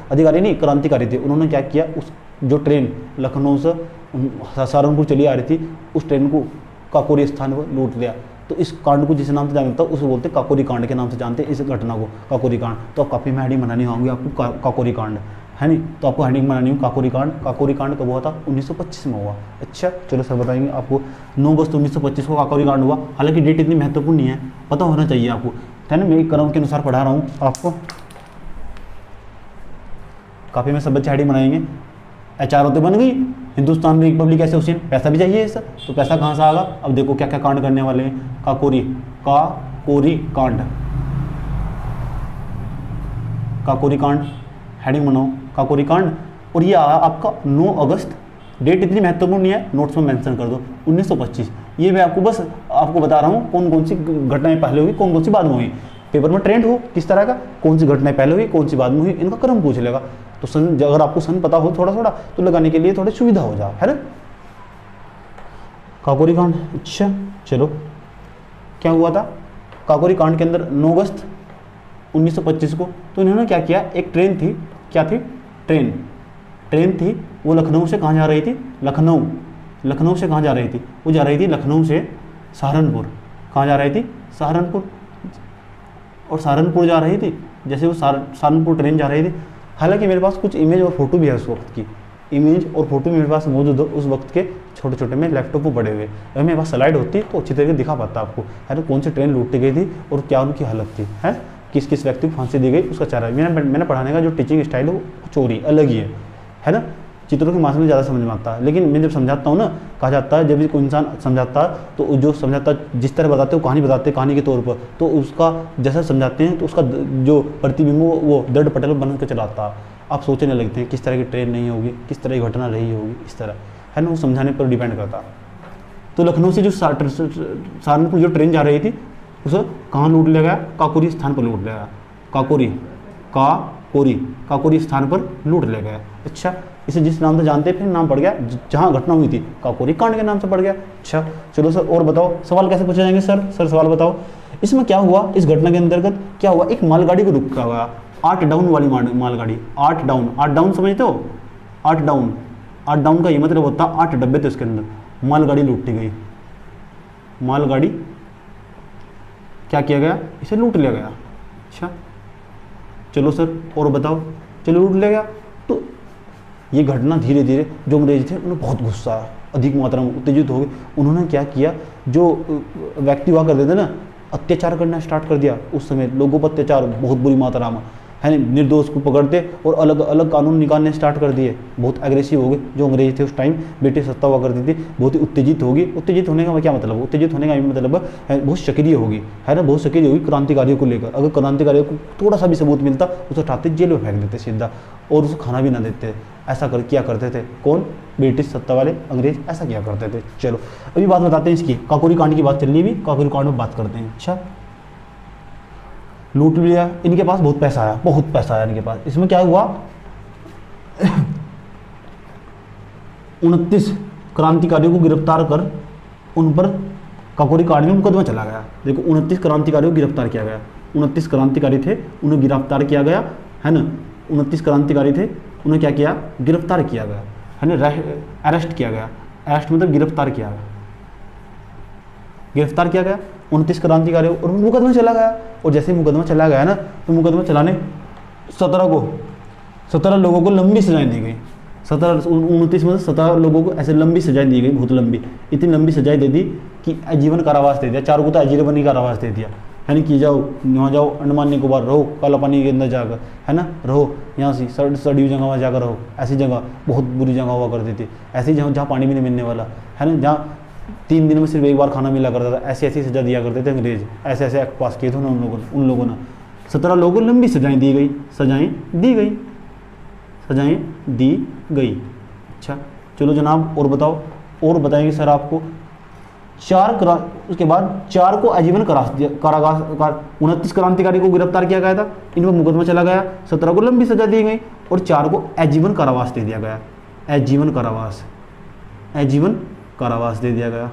अधिकारी नहीं क्रांतिकारी थे। उन्होंने क्या किया, उस जो ट्रेन लखनऊ से सहारनपुर चली आ रही थी, उस ट्रेन को काकोरी स्थान पर लूट लिया। तो इस कांड को जिस नाम से जानता है उसे बोलते काकोरी कांड के नाम से जानते हैं इस घटना को, काकोरी कांड। तो आप काफ़ी में हेडिंग बनानी होगी आपको, काकोरी कांड है नहीं, तो आपको हेडिंग बनानी होगी काकोरी कांड। काकोरी कांड कब हुआ था, 1925 में हुआ। अच्छा चलो सर बताएंगे आपको, 9 अगस्त 1925 को काकोरी कांड हुआ। हालांकि डेट इतनी महत्वपूर्ण नहीं है, पता होना चाहिए आपको, है ना। मैं क्रम के अनुसार पढ़ा रहा हूँ आपको, काफ़ी में सब बच्चे हेडिंग बनाएंगे। HRO तो बन गई, हिंदुस्तान रिपब्लिक एसोसिएशन, पैसा भी चाहिए सर, तो पैसा कहाँ से आएगा। अब देखो क्या क्या कांड करने वाले हैं, काकोरी कांड, हेडिंग बनाओ काकोरी कांड। और ये आया आपका 9 अगस्त, डेट इतनी महत्वपूर्ण नहीं है, नोट्स में मेंशन कर दो, 1925। ये मैं आपको बता रहा हूँ कौन कौन सी घटनाएं पहले हुई, कौन कौन सी बाद में हुई। पेपर में ट्रेंड हो किस तरह का, कौन सी घटनाएं पहले हुई, कौन सी बाद में हुई, इनका क्रम पूछ लेगा। तो सन, अगर आपको सन पता हो थोड़ा तो लगाने के लिए थोड़ी सुविधा हो जाए, है ना। काकोरी कांड, अच्छा चलो क्या हुआ था काकोरी कांड के अंदर 9 अगस्त 1925 को। तो इन्होंने क्या किया, एक ट्रेन थी, क्या थी, ट्रेन थी, वो लखनऊ से कहाँ जा रही थी, लखनऊ से कहाँ जा रही थी, वो जा रही थी लखनऊ से सहारनपुर। कहाँ जा रही थी, सहारनपुर। और सहारनपुर जा रही थी, जैसे वो सहारनपुर ट्रेन जा रही थी। हालांकि मेरे पास कुछ इमेज और फोटो भी है उस वक्त की, इमेज और फोटो मेरे पास मौजूद है उस वक्त के, छोटे छोटे में लैपटॉप पर पड़े हुए। अगर मेरे पास स्लाइड होती तो अच्छी तरीके से दिखा पाता आपको, है ना, कौन सी ट्रेन लूटी गई थी और क्या उनकी हालत थी, है किस किस व्यक्ति को फांसी दी गई, उसका चेहरा। मैंने पढ़ाने का जो टीचिंग स्टाइल है वो चोरी अलग ही है ना। चित्रों के माध्यम से ज़्यादा समझ में आता है, लेकिन मैं जब समझाता हूँ ना, कहा जाता है जब भी कोई इंसान समझाता है तो जो समझाता है जिस तरह बताते हैं वो कहानी बताते हैं कहानी के तौर पर, तो उसका जैसा समझाते हैं तो उसका जो प्रतिबिंब वो दृढ़ पटल बन कर चलाता है। आप सोचने लगते हैं किस तरह की ट्रेन नहीं होगी, किस तरह की घटना रही होगी, इस तरह है ना, वो समझाने पर डिपेंड करता। तो लखनऊ से जो सहारनपुर जो ट्रेन जा रही थी उसे कहाँ लूट लिया गया, काकोरी स्थान पर लूट लिया गया। काकोरी स्थान पर लूट लिया गया। अच्छा, इसे जिस नाम से जानते हैं फिर नाम पड़ गया, जहाँ घटना हुई थी काकोरी कांड के नाम से पड़ गया। अच्छा चलो सर और बताओ, सवाल कैसे पूछे जाएंगे सर सवाल बताओ। इसमें क्या हुआ, इस घटना के अंतर्गत क्या हुआ, एक मालगाड़ी को रुका गया, 8 डाउन वाली मालगाड़ी। 8 डाउन समझते हो, 8 डाउन का ये मतलब होता है 8 डब्बे थे उसके अंदर, मालगाड़ी लूटी गई। मालगाड़ी क्या किया गया, इसे लूट लिया गया। अच्छा चलो सर और बताओ, चलो लूट ले गया। तो ये घटना धीरे धीरे जो अंग्रेज थे उन्हें बहुत गुस्सा आया, अधिक मात्रा में उत्तेजित हो गए। उन्होंने क्या किया, जो व्यक्ति हुआ करते थे ना, अत्याचार करना स्टार्ट कर दिया। उस समय लोगों पर अत्याचार बहुत बुरी मात्रा में, है ना, निर्दोष को पकड़ते और अलग अलग कानून निकालने स्टार्ट कर दिए। बहुत एग्रेसिव हो गए जो अंग्रेज थे उस टाइम, ब्रिटिश सत्ता हुआ करती थी, बहुत ही उत्तेजित होगी। उत्तेजित होने का क्या मतलब, उत्तेजित होने का मतलब बहुत सक्रिय होगी, है ना, बहुत सक्रिय होगी क्रांतिकारियों को लेकर। अगर क्रांतिकारियों को थोड़ा सा भी सबूत मिलता उसे उठाते जेल में फेंक देते सीधा, और उसे खाना भी ना देते। ऐसा किया करते थे कौन, ब्रिटिश सत्ता वाले अंग्रेज ऐसा किया करते थे। चलो अभी बात बताते हैं इसकी, काकोरी कांड की बात चल रही है, काकोरी कांड में बात करते हैं। अच्छा, लूट लिया, इनके पास बहुत पैसा आया, बहुत पैसा आया इनके पास। इसमें क्या हुआ 29 क्रांतिकारियों को गिरफ्तार कर उन पर काकोरी कांड में मुकदमा चला गया। देखो 29 क्रांतिकारियों को गिरफ्तार किया गया, 29 क्रांतिकारी थे उन्हें गिरफ्तार किया गया, है ना। 29 क्रांतिकारी थे, उन्हें क्या किया, गिरफ्तार किया गया, है ना, अरेस्ट किया गया। अरेस्ट मतलब गिरफ्तार किया गया, गिरफ्तार किया गया 29 क्रांतिकारी और मुकदमा चला गया। और जैसे मुकदमा चला गया ना, तो मुकदमा चलाने 17 लोगों को लंबी सजाएं दी गई। 29 में 17 लोगों को ऐसे लंबी सजाएं दी गई, बहुत लंबी, इतनी लंबी सजाएं दे दी कि आजीवन कारावास दे दिया। 4 को तो आजीवन कारावास दे दिया, है ना, कि जाओ यहाँ जाओ, अंडमान निकोबार रहो, काला पानी के अंदर जाकर, है ना, रहो यहाँ से सड़ी हुई जगह में जाकर रहो। ऐसी जगह बहुत बुरी जगह हुआ करती थी, ऐसी जगह जहाँ पानी भी नहीं मिलने वाला, है ना, जहाँ 3 दिन में सिर्फ एक बार खाना मिला करता था। ऐसी ऐसी सजा दिया करते थे अंग्रेज, ऐसे ऐसे एक्ट पास किए थे उन लोगों ने। 17 लोगों को लंबी सजाएं दी गई, सजाएं दी गई, सजाएं दी गई। अच्छा चलो जनाब और बताओ, और बताएंगे सर आपको। उसके बाद 4 को आजीवन कारागार 29 क्रांतिकारी को गिरफ्तार किया गया था, इन पर मुकदमा चला गया, 17 को लंबी सजा दी गई और 4 को आजीवन कारावास दे दिया गया। आजीवन कारावास, आजीवन कारावास दे दिया गया।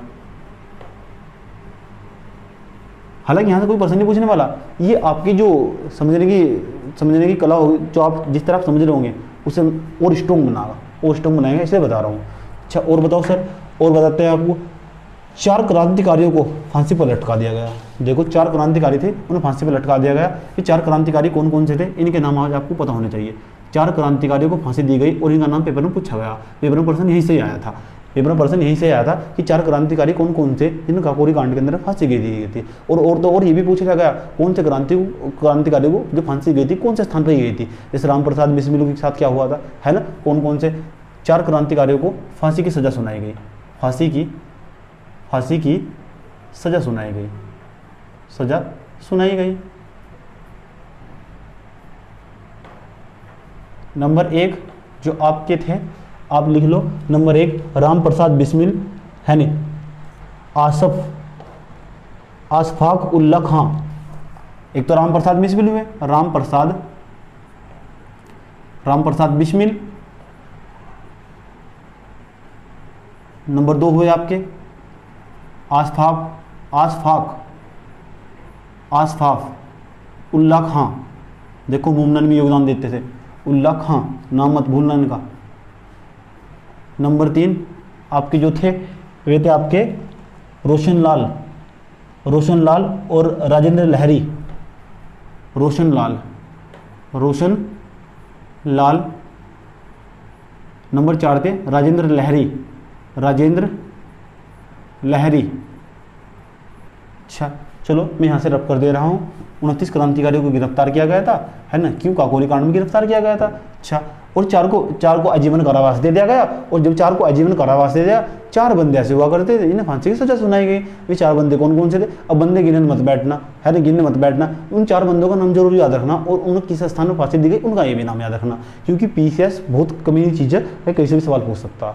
हालांकि यहाँ से कोई प्रश्न नहीं पूछने वाला, ये आपकी जो समझने की कला होगी, जो आप जिस तरह आप समझ रहे होंगे उसे और स्ट्रॉन्ग बनाएगा, इसलिए बता रहा हूँ। अच्छा और बताओ सर, और बताते हैं आपको। 4 क्रांतिकारियों को फांसी पर लटका दिया गया। देखो 4 क्रांतिकारी थे, उन्हें फांसी पर लटका दिया गया। ये 4 क्रांतिकारी कौन कौन से थे, इनके नाम आज आपको पता होने चाहिए। 4 क्रांतिकारियों को फांसी दी गई और इनका नाम पेपर में पूछा गया। पेपर में प्रश्न यहीं से आया था, कि 4 क्रांतिकारी कौन कौन थे जिन्हें काकोरी कांड के अंदर फांसी दी गई थी। और ये भी पूछा गया कौन से क्रांतिकारी को जो फांसी गई थी कौन से स्थान पर गई थी। जैसे राम प्रसाद बिस्मिल के साथ क्या हुआ था, है ना, कौन कौन से 4 क्रांतिकारियों को फांसी की सजा सुनाई गई, फांसी की सजा सुनाई गई। नंबर 1 जो आपके थे आप लिख लो। नंबर 1 राम प्रसाद बिस्मिल, है नी, आसफाक उल्ला खां। एक तो राम प्रसाद बिस्मिल हुए, राम प्रसाद बिस्मिल। नंबर 2 हुए आपके आसफाक उल्ला खां। देखो मुमनन में योगदान देते थे, उल्ला खां नाम मत भूलना इनका। नंबर 3 आपके जो थे वे थे आपके रोशन लाल और राजेंद्र लहरी। रोशन लाल। नंबर 4 थे राजेंद्र लहरी। अच्छा चलो मैं यहाँ से रब कर दे रहा हूँ। 29 क्रांतिकारियों को गिरफ्तार किया गया था, है ना, क्यों, काकोरी कांड में गिरफ्तार किया गया था। अच्छा और 4 को आजीवन कारावास दे दिया गया। और जब 4 को आजीवन कारावास दे दिया, 4 बंदे ऐसे हुआ करते थे इन्हें फांसी की सजा सुनाई गई। वे 4 बंदे कौन कौन से थे, अब बंदे गिनने मत बैठना, है ना, गिनने मत बैठना। उन 4 बंदों का नाम जरूर याद रखना और उन्हें किस स्थान में फांसी दी गई उनका ये भी नाम याद रखना, क्योंकि पीसीएस बहुत कमीनी चीज़ है, वह कहीं से भी सवाल पूछ सकता है।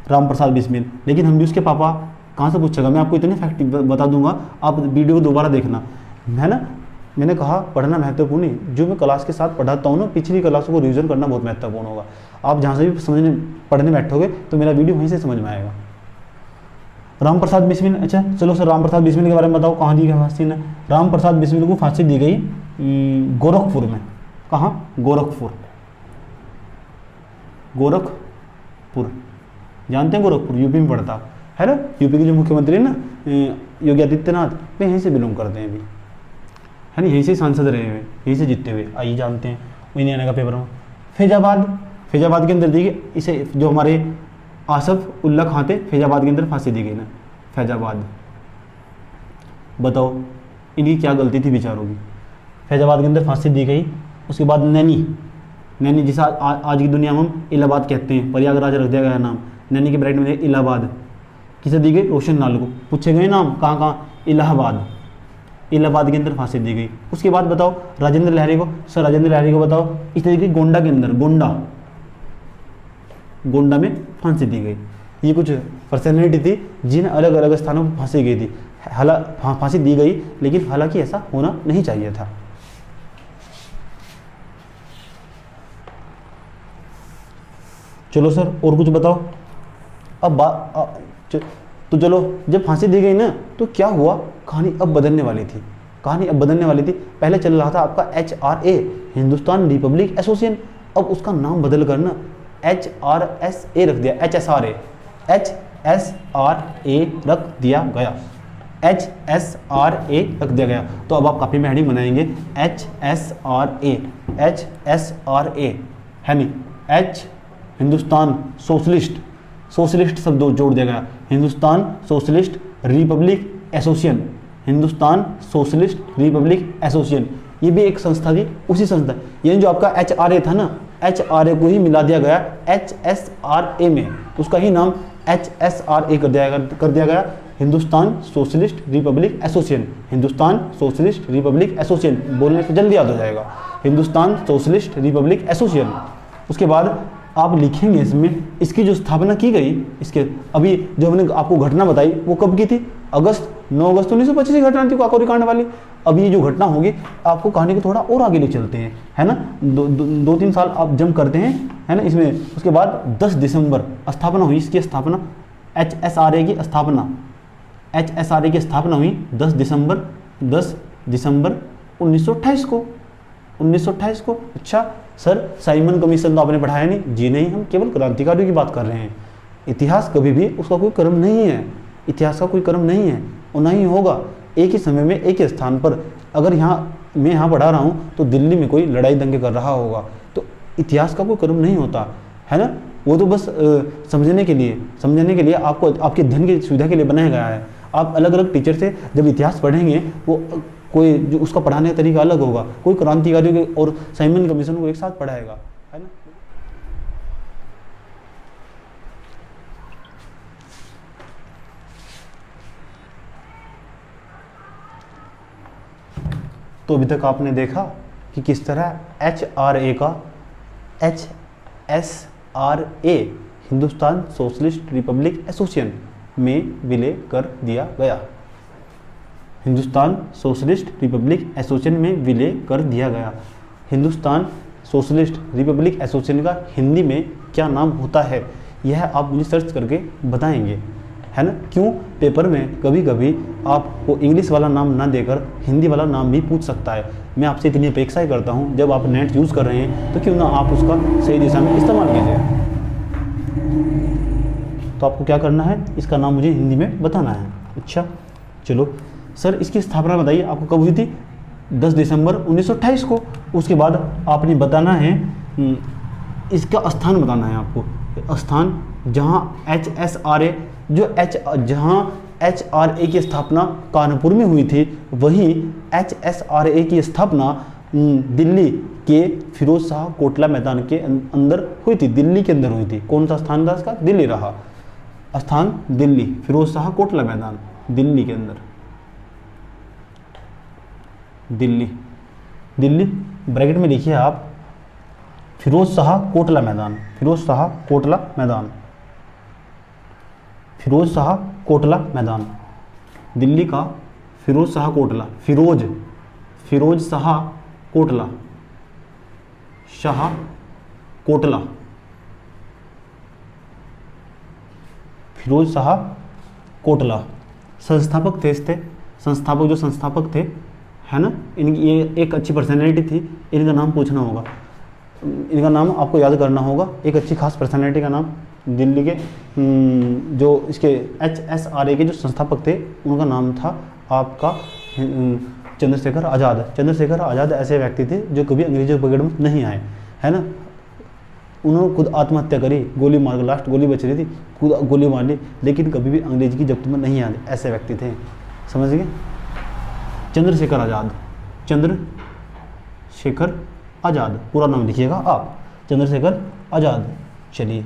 राम प्रसाद बिस्मिल, लेकिन हम भी उसके पापा कहाँ से पूछेगा। मैं आपको इतने फैक्ट बता दूंगा, आप वीडियो को दोबारा देखना, है ना। मैंने कहा पढ़ना महत्वपूर्ण है, जो मैं क्लास के साथ पढ़ाता हूँ ना, पिछली क्लासों को रिवीजन करना बहुत महत्वपूर्ण होगा। आप जहाँ से भी पढ़ने बैठोगे तो मेरा वीडियो वहीं से समझ में आएगा। राम प्रसाद बिस्मिल, अच्छा चलो सर राम प्रसाद बिस्मिल के बारे में बताओ, कहाँ दी गई फांसी ने। राम प्रसाद बिस्मिल को फांसी दी गई गोरखपुर में। कहाँ, गोरखपुर। जानते हैं गोरखपुर, यूपी में पड़ता है ना। यूपी के जो मुख्यमंत्री है ना योगी आदित्यनाथ, वे यहीं से बिलोंग करते हैं अभी, है ना, यहीं से सांसद रहे हुए, यहीं से जीतते हुए, आइए जानते हैं, वही नहीं आने का पेपर में। फैजाबाद के अंदर देखिए, इसे जो हमारे आसफ उल्ला खां थे, फैजाबाद के अंदर फांसी दी गई ना, फैजाबाद। बताओ इनकी क्या गलती थी बेचारों की। फैजाबाद के अंदर फांसी दी गई। उसके बाद नैनी जिसे आज की दुनिया में हम इलाहाबाद कहते हैं, प्रयागराज रख दिया गया नाम, नैनी के ब्रैकेट में इलाहाबाद किसे दी गई, रोशन लाल को। पूछे गए नाम कहाँ, इलाहाबाद के अंदर फांसी दी गई। उसके बाद बताओ राजेंद्र लहरी को, सर राजेंद्र लहरी को बताओ, इस तरीके गोंडा के अंदर, गोंडा में फांसी दी गई। ये कुछ पर्सनैलिटी थी जिन्हें अलग अलग स्थानों पर फांसी गई थी, फांसी दी गई, लेकिन हालांकि ऐसा होना नहीं चाहिए था। चलो सर और कुछ बताओ। अब तो चलो, जब फांसी दी गई ना तो क्या हुआ, कहानी अब बदलने वाली थी, पहले चल रहा था आपका HRA, हिंदुस्तान रिपब्लिक एसोसिएशन, अब उसका नाम बदल कर ना HRSA रख दिया, HSRA रख दिया गया, HSRA रख दिया गया। तो अब आप कापी में हेडिंग बनाएंगे HSRA है नहीं, हिंदुस्तान सोशलिस्ट शब्द जोड़ दिया गया, Hindustan socialist Republic association, Hindustan socialist Republic association. ये भी एक संस्था थी, उसी संस्था, यानी जो आपका HRA था ना, HRA को ही मिला दिया गया HSRA में, उसका ही नाम HSRA कर दिया गया, Hindustan socialist Republic association, Hindustan socialist Republic association, बोलने से जल्दी याद हो जाएगा, हिंदुस्तान सोशलिस्ट रिपब्लिक एसोसिएशन। उसके बाद आप लिखेंगे इसमें, इसकी जो स्थापना की गई, इसके अभी जो हमने आपको घटना बताई वो कब की थी, 9 अगस्त 1925 की घटना थी काकोरी कांड वाली। अब ये जो घटना होगी, आपको कहानी को थोड़ा और आगे ले चलते हैं, है ना, 2-3 साल आप जंप करते हैं, है ना इसमें। उसके बाद 10 दिसंबर स्थापना हुई, इसकी स्थापना, HSRA की स्थापना हुई 10 दिसंबर 1928 को। अच्छा सर, साइमन कमीशन तो आपने पढ़ाया नहीं जी? नहीं, हम केवल क्रांतिकारियों की बात कर रहे हैं। इतिहास कभी भी उसका कोई क्रम नहीं है, इतिहास का कोई क्रम नहीं है और ना ही होगा। एक ही समय में एक ही स्थान पर, अगर मैं यहाँ पढ़ा रहा हूँ तो दिल्ली में कोई लड़ाई दंगे कर रहा होगा, तो इतिहास का कोई क्रम नहीं होता है ना, वो तो बस समझने के लिए आपको आपके धन की सुविधा के लिए बनाया गया है। आप अलग अलग टीचर से जब इतिहास पढ़ेंगे, वो कोई जो उसका पढ़ाने का तरीका अलग होगा, कोई क्रांतिकारियों के और साइमन कमीशन को एक साथ पढ़ाएगा, है ना। तो अभी तक आपने देखा कि किस तरह HRA का HSRA Hindustan socialist Republic association में विलय कर दिया गया, हिंदुस्तान सोशलिस्ट रिपब्लिक एसोसिएशन में विलय कर दिया गया। हिंदुस्तान सोशलिस्ट रिपब्लिक एसोसिएशन का हिंदी में क्या नाम होता है, यह आप मुझे सर्च करके बताएंगे, है ना। क्यों, पेपर में कभी कभी आपको इंग्लिश वाला नाम ना देकर हिंदी वाला नाम भी पूछ सकता है। मैं आपसे इतनी अपेक्षा ही करता हूँ, जब आप नेट यूज़ कर रहे हैं तो क्यों ना आप उसका सही दिशा में इस्तेमाल कीजिए। तो आपको क्या करना है, इसका नाम मुझे हिंदी में बताना है। अच्छा चलो सर, इसकी स्थापना बताइए आपको कब हुई थी, 10 दिसंबर 1928 को। उसके बाद आपने बताना है, इसका स्थान बताना है आपको, स्थान जहाँ HSRA जहाँ HRA की स्थापना कानपुर में हुई थी, वहीं HSRA की स्थापना दिल्ली के फिरोज शाह कोटला मैदान के अंदर हुई थी, दिल्ली के अंदर हुई थी। कौन सा स्थान था इसका, दिल्ली रहा स्थान, दिल्ली, फिरोज शाह कोटला मैदान, दिल्ली के अंदर, दिल्ली ब्रैकेट में लिखिए आप, फिरोज शाह कोटला मैदान, फिरोज शाह कोटला मैदान, दिल्ली का फिरोज शाह कोटला, फिरोज शाह कोटला, फिरोज शाह कोटला। संस्थापक थे इसके, संस्थापक थे, है ना। इनकी ये एक अच्छी पर्सनैलिटी थी, इनका नाम पूछना होगा, इनका नाम आपको याद करना होगा, एक अच्छी खास पर्सनैलिटी का नाम। दिल्ली के जो इसके HSRA के जो संस्थापक थे, उनका नाम था आपका चंद्रशेखर आज़ाद। चंद्रशेखर आज़ाद ऐसे व्यक्ति थे जो कभी अंग्रेजों की पकड़ में नहीं आए, है ना। उन्होंने खुद आत्महत्या करी, गोली मार, लास्ट गोली बच रही थी, खुद गोली मार ली, लेकिन कभी भी अंग्रेज की जब्त में नहीं आए, ऐसे व्यक्ति थे, समझ गए। चंद्रशेखर आज़ाद, चंद्रशेखर आज़ाद, पूरा नाम लिखिएगा आप, चंद्रशेखर आज़ाद। चलिए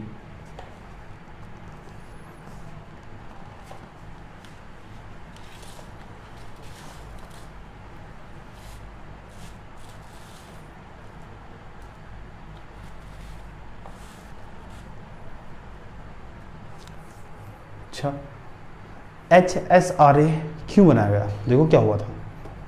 अच्छा, HSRA क्यों बनाया गया? देखो क्या हुआ था,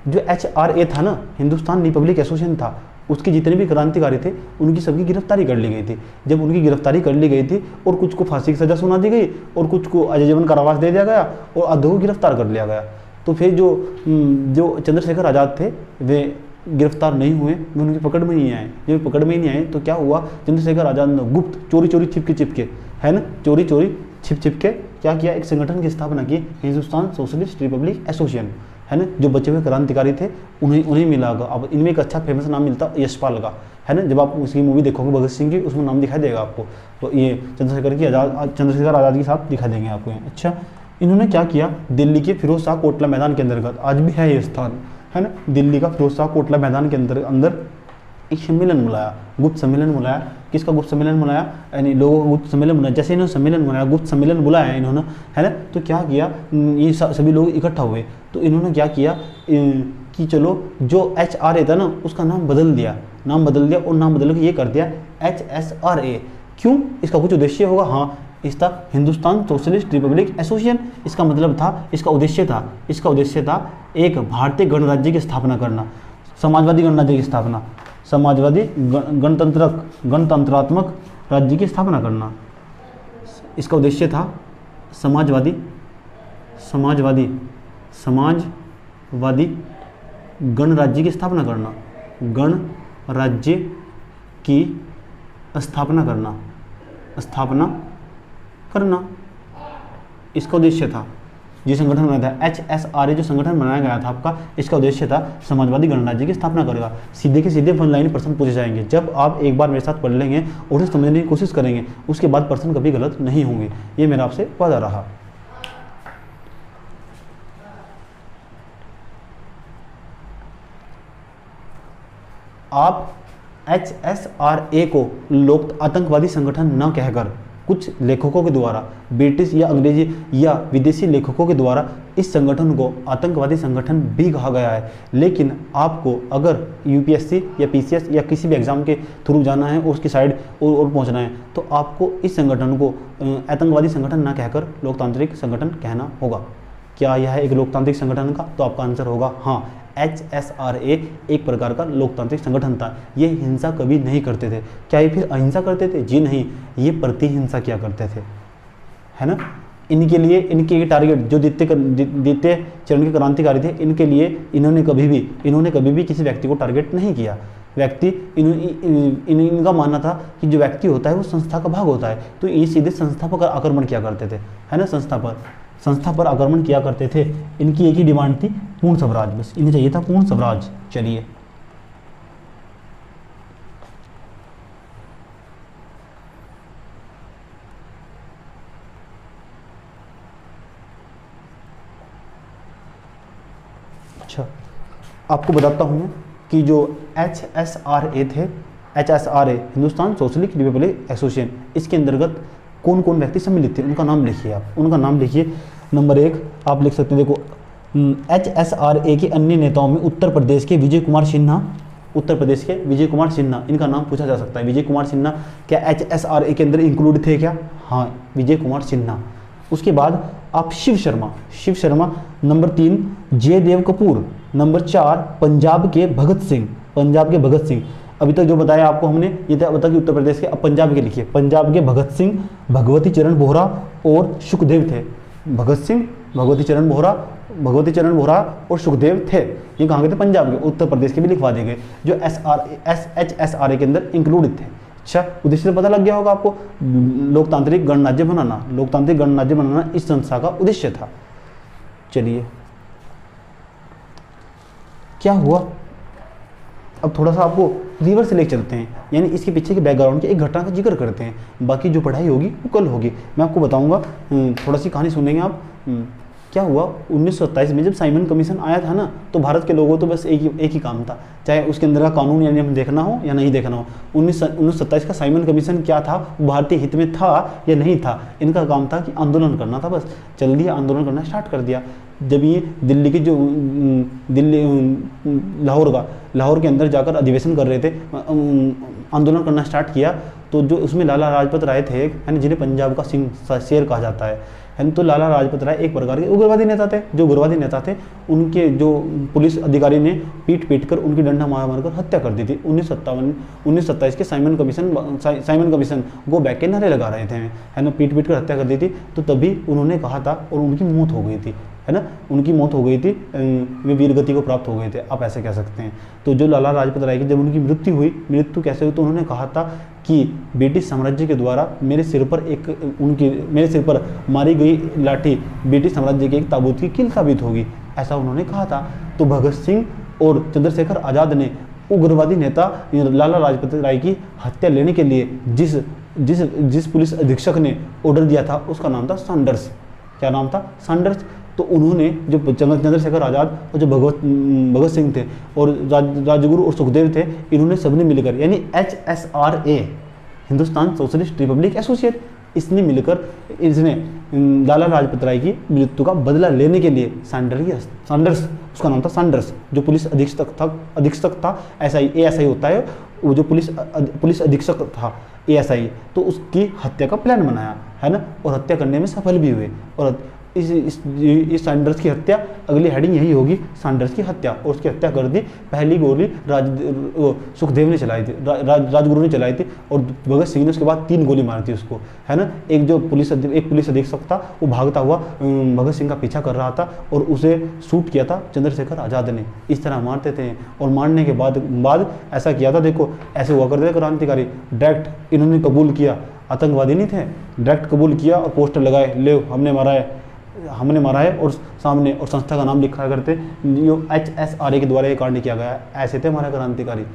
जो HRA था ना, हिंदुस्तान रिपब्लिक एसोसिएशन था, उसके जितने भी क्रांतिकारी थे उनकी सबकी गिरफ्तारी कर ली गई थी। जब उनकी गिरफ्तारी कर ली गई थी और कुछ को फांसी की सजा सुना दी गई और कुछ को आजीवन कारावास दे दिया गया और आधों को गिरफ्तार कर लिया गया। तो फिर जो चंद्रशेखर आज़ाद थे वे गिरफ्तार नहीं हुए, वे उनकी पकड़ में नहीं आए। जब पकड़ में नहीं आए तो क्या हुआ, चंद्रशेखर आज़ाद ने गुप्त चोरी चोरी छिपके, है ना, चोरी चोरी छिप के क्या किया, एक संगठन की स्थापना की, हिंदुस्तान सोशलिस्ट रिपब्लिक एसोसिएशन, है ना। जो बचे हुए क्रांतिकारी थे उन्हें मिला। अब इनमें एक अच्छा फेमस नाम मिलता यशपाल का, है ना। जब आप उसकी मूवी देखोगे भगत सिंह की, उसमें नाम दिखाई देगा आपको, तो ये चंद्रशेखर आज़ाद के साथ दिखा देंगे आपको। अच्छा, इन्होंने क्या किया, दिल्ली के फिरोज शाह कोटला मैदान के अंतर्गत, आज भी है ये स्थान, है ना, दिल्ली का फिरोज शाह कोटला मैदान के अंदर एक सम्मेलन बुलाया, गुप्त सम्मेलन बुलाया। किसका गुप्त सम्मेलन बुलाया, यानी लोगों का गुप्त सम्मेलन बुलाया। जैसे इन्होंने सम्मेलन बुलाया, गुप्त सम्मेलन बुलाया इन्होंने, है ना, तो क्या किया, ये सभी लोग इकट्ठा हुए। तो इन्होंने क्या किया कि चलो जो HRA था ना उसका नाम बदल दिया, और नाम बदल के ये कर दिया HSRA। क्यों, इसका कुछ उद्देश्य होगा, हाँ, इसका हिंदुस्तान सोशलिस्ट रिपब्लिक एसोसिएशन, इसका मतलब था, इसका उद्देश्य था एक भारतीय गणराज्य की स्थापना करना, समाजवादी गणराज्य की स्थापना, समाजवादी गणतंत्रात्मक राज्य की स्थापना करना। इसका उद्देश्य था समाजवादी गणराज्य की स्थापना करना, गणराज्य की स्थापना करना, इसका उद्देश्य था। जो संगठन बनाया था HSRA, जो संगठन बनाया गया था आपका, इसका उद्देश्य था समाजवादी गणराज्य की स्थापना करेगा। सीधे के सीधे वन लाइन प्रश्न पूछे जाएंगे। जब आप एक बार मेरे साथ पढ़ लेंगे और उसे समझने की कोशिश करेंगे, उसके बाद प्रश्न कभी गलत नहीं होंगे, ये मेरा आपसे वादा रहा। आप HSRA को लोक आतंकवादी संगठन न कहकर कुछ लेखकों के द्वारा, ब्रिटिश या अंग्रेजी या विदेशी लेखकों के द्वारा इस संगठन को आतंकवादी संगठन भी कहा गया है। लेकिन आपको अगर UPSC या PCS या किसी भी एग्जाम के थ्रू जाना है और उसकी साइड और पहुंचना है, तो आपको इस संगठन को आतंकवादी संगठन ना कहकर लोकतांत्रिक संगठन कहना होगा। क्या यह है एक लोकतांत्रिक संगठन का? तो आपका आंसर होगा हाँ, HSRA एक प्रकार का लोकतांत्रिक संगठन था। ये हिंसा कभी नहीं करते थे। क्या ये फिर अहिंसा करते थे? जी नहीं, ये प्रतिहिंसा किया करते थे, है ना। इनके लिए इनके टारगेट जो द्वितीय चरण के क्रांतिकारी थे, इनके लिए इन्होंने कभी भी किसी व्यक्ति को टारगेट नहीं किया। इनका मानना था कि जो व्यक्ति होता है वो संस्था का भाग होता है, तो ये सीधे संस्था पर आक्रमण किया करते थे, है ना। संस्था पर आक्रमण किया करते थे। इनकी एक ही डिमांड थी, पूर्ण स्वराज, बस इन्हें चाहिए था पूर्ण स्वराज। चलिए अच्छा, आपको बताता हूँ कि जो HSRA थे, HSRA Hindustan socialist Republic association, इसके अंतर्गत कौन कौन व्यक्ति सम्मिलित थे, उनका नाम लिखिए आप। उनका नाम लिखिए। नंबर 1 आप लिख सकते हैं, देखो HSRA के अन्य नेताओं में उत्तर प्रदेश के विजय कुमार सिन्हा, इनका नाम पूछा जा सकता है। विजय कुमार सिन्हा क्या HSRA के अंदर इंक्लूड थे क्या? हाँ, विजय कुमार सिन्हा। उसके बाद आप शिव शर्मा। नंबर 3 जयदेव कपूर। नंबर 4 पंजाब के भगत सिंह। अभी तक जो बताया आपको हमने, ये था बता कि उत्तर प्रदेश के, अब पंजाब के लिखिए। पंजाब के भगत सिंह, भगवती चरण बोहरा और सुखदेव थे। भगत सिंह, भगवती चरण बोहरा और सुखदेव थे। ये कहाँ के थे? पंजाब के। उत्तर प्रदेश के भी लिखवा देंगे, जो HSRA के अंदर इंक्लूडेड थे। अच्छा, उद्देश्य पता लग गया होगा आपको, लोकतांत्रिक गणराज्य बनाना इस संस्था का उद्देश्य था। चलिए क्या हुआ। अब थोड़ा सा आपको रिवर्स लेके चलते हैं, यानी इसके पीछे के बैकग्राउंड की एक घटना का जिक्र करते हैं। बाकी जो पढ़ाई होगी वो कल होगी, मैं आपको बताऊंगा। थोड़ा सी कहानी सुनेंगे आप। क्या हुआ 1927 में जब साइमन कमीशन आया था ना, तो भारत के लोगों तो बस एक ही काम था, चाहे उसके अंदर का कानून या नियम देखना हो या नहीं देखना हो। 1927 का साइमन कमीशन क्या था, भारतीय हित में था या नहीं था, इनका काम था कि आंदोलन करना था। बस चल दिया, आंदोलन करना स्टार्ट कर दिया। जब ये दिल्ली की जो लाहौर के अंदर जाकर अधिवेशन कर रहे थे, आंदोलन करना स्टार्ट किया, तो जो उसमें लाला लाजपत राय थे, यानी जिन्हें पंजाब का सिंह शेर कहा जाता है ना, तो लाला लाजपत राय एक प्रकार के उग्रवादी नेता थे। जो उग्रवादी नेता थे उनके जो पुलिस अधिकारी ने पीट कर उनकी डंडा मार हत्या कर दी थी। 1927 के साइमन कमीशन गो बैक के नारे लगा रहे थे, है ना, पीट कर हत्या कर दी थी। तो तभी उन्होंने कहा था और उनकी मौत हो गई थी, है ना, उनकी मौत हो गई थी, वे वीरगति को प्राप्त हो गए थे, आप ऐसे कह सकते हैं। तो जो लाला लाजपत राय की जब उनकी मृत्यु कैसे हुई, तो उन्होंने कहा था कि ब्रिटिश साम्राज्य के द्वारा मेरे सिर पर मारी गई लाठी ब्रिटिश साम्राज्य के एक ताबूत की कील साबित होगी, ऐसा उन्होंने कहा था। तो भगत सिंह और चंद्रशेखर आज़ाद ने उग्रवादी नेता लाला लाजपत राय की हत्या लेने के लिए जिस पुलिस अधीक्षक ने ऑर्डर दिया था उसका नाम था सैंडर्स। क्या नाम था? सैंडर्स। तो उन्होंने जो चंद्रशेखर आज़ाद और जो भगत सिंह थे और राजगुरु और सुखदेव थे, इन्होंने सबने मिलकर, यानी HSRA, Hindustan socialist Republic associate, इसने मिलकर लाला लाजपत राय की मृत्यु का बदला लेने के लिए सैंडर्स, उसका नाम था सैंडर्स, जो पुलिस अधीक्षक था ASI होता है वो, जो पुलिस अधीक्षक था ASI, तो उसकी हत्या का प्लान बनाया, है ना, और हत्या करने में सफल भी हुए। और इस सैंडर्स की हत्या, अगली हेडिंग यही होगी, सैंडर्स की हत्या। और उसकी हत्या कर दी, पहली गोली सुखदेव ने चलाई थी, राजगुरु ने चलाई थी, और भगत सिंह ने उसके बाद 3 गोली मारी थी उसको, है ना। एक पुलिस अधीक्षक था, वो भागता हुआ भगत सिंह का पीछा कर रहा था और उसे शूट किया था चंद्रशेखर आज़ाद ने। इस तरह मारते थे, और मारने के बाद ऐसा किया था, देखो ऐसे हुआ करते थे क्रांतिकारी, डायरेक्ट इन्होंने कबूल किया, आतंकवादी नहीं थे, डायरेक्ट कबूल किया और पोस्टर लगाए, ले हमने मारा है और सामने और संस्था का नाम लिखा करते, जो HSRA के द्वारा ये कांड किया गया। ऐसे थे हमारे क्रांतिकारी,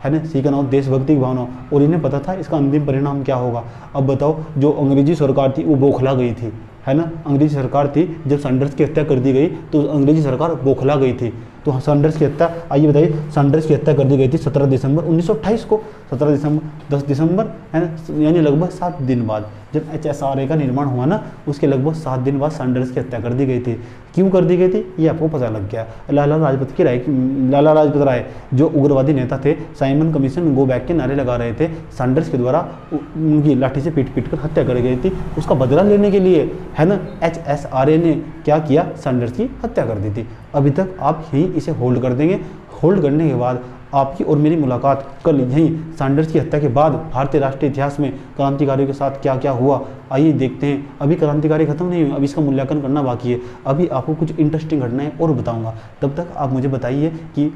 है ना, सीखना हो देशभक्ति की भावना, और इन्हें पता था इसका अंतिम परिणाम क्या होगा। अब बताओ, जो अंग्रेजी सरकार थी वो बौखला गई थी, है ना, अंग्रेजी सरकार थी, जब सैंडर्स की हत्या कर दी गई तो अंग्रेजी सरकार बौखला गई थी। तो सैंडर्स की हत्या, आइए बताइए, सैंडर्स की हत्या कर दी गई थी 17 दिसंबर 1928 को, 10 दिसंबर, है ना, यानी लगभग 7 दिन बाद, जब HSRA का निर्माण हुआ ना, उसके लगभग 7 दिन बाद सैंडर्स की हत्या कर दी गई थी। क्यों कर दी गई थी ये आपको पता लग गया। लाला लाजपत राय जो उग्रवादी नेता थे, साइमन कमीशन गो बैक के नारे लगा रहे थे, सैंडर्स के द्वारा उनकी लाठी से पीट कर हत्या कर गई थी, उसका बदला लेने के लिए, है ना, HSRA ने क्या किया, सैंडर्स की हत्या कर दी थी। अभी तक आप यहीं इसे होल्ड कर देंगे। होल्ड करने के बाद आपकी और मेरी मुलाकात कल यहीं सैंडर्स की हत्या के बाद भारतीय राष्ट्रीय इतिहास में क्रांतिकारियों के साथ क्या क्या हुआ, आइए देखते हैं। अभी क्रांतिकारी खत्म नहीं हुए, अभी इसका मूल्यांकन करना बाकी है। अभी आपको कुछ इंटरेस्टिंग घटनाएं और बताऊंगा, तब तक आप मुझे बताइए कि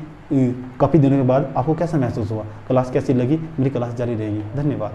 काफ़ी दिनों के बाद आपको कैसा महसूस हुआ, क्लास कैसी लगी। मेरी क्लास जारी रहेगी। धन्यवाद।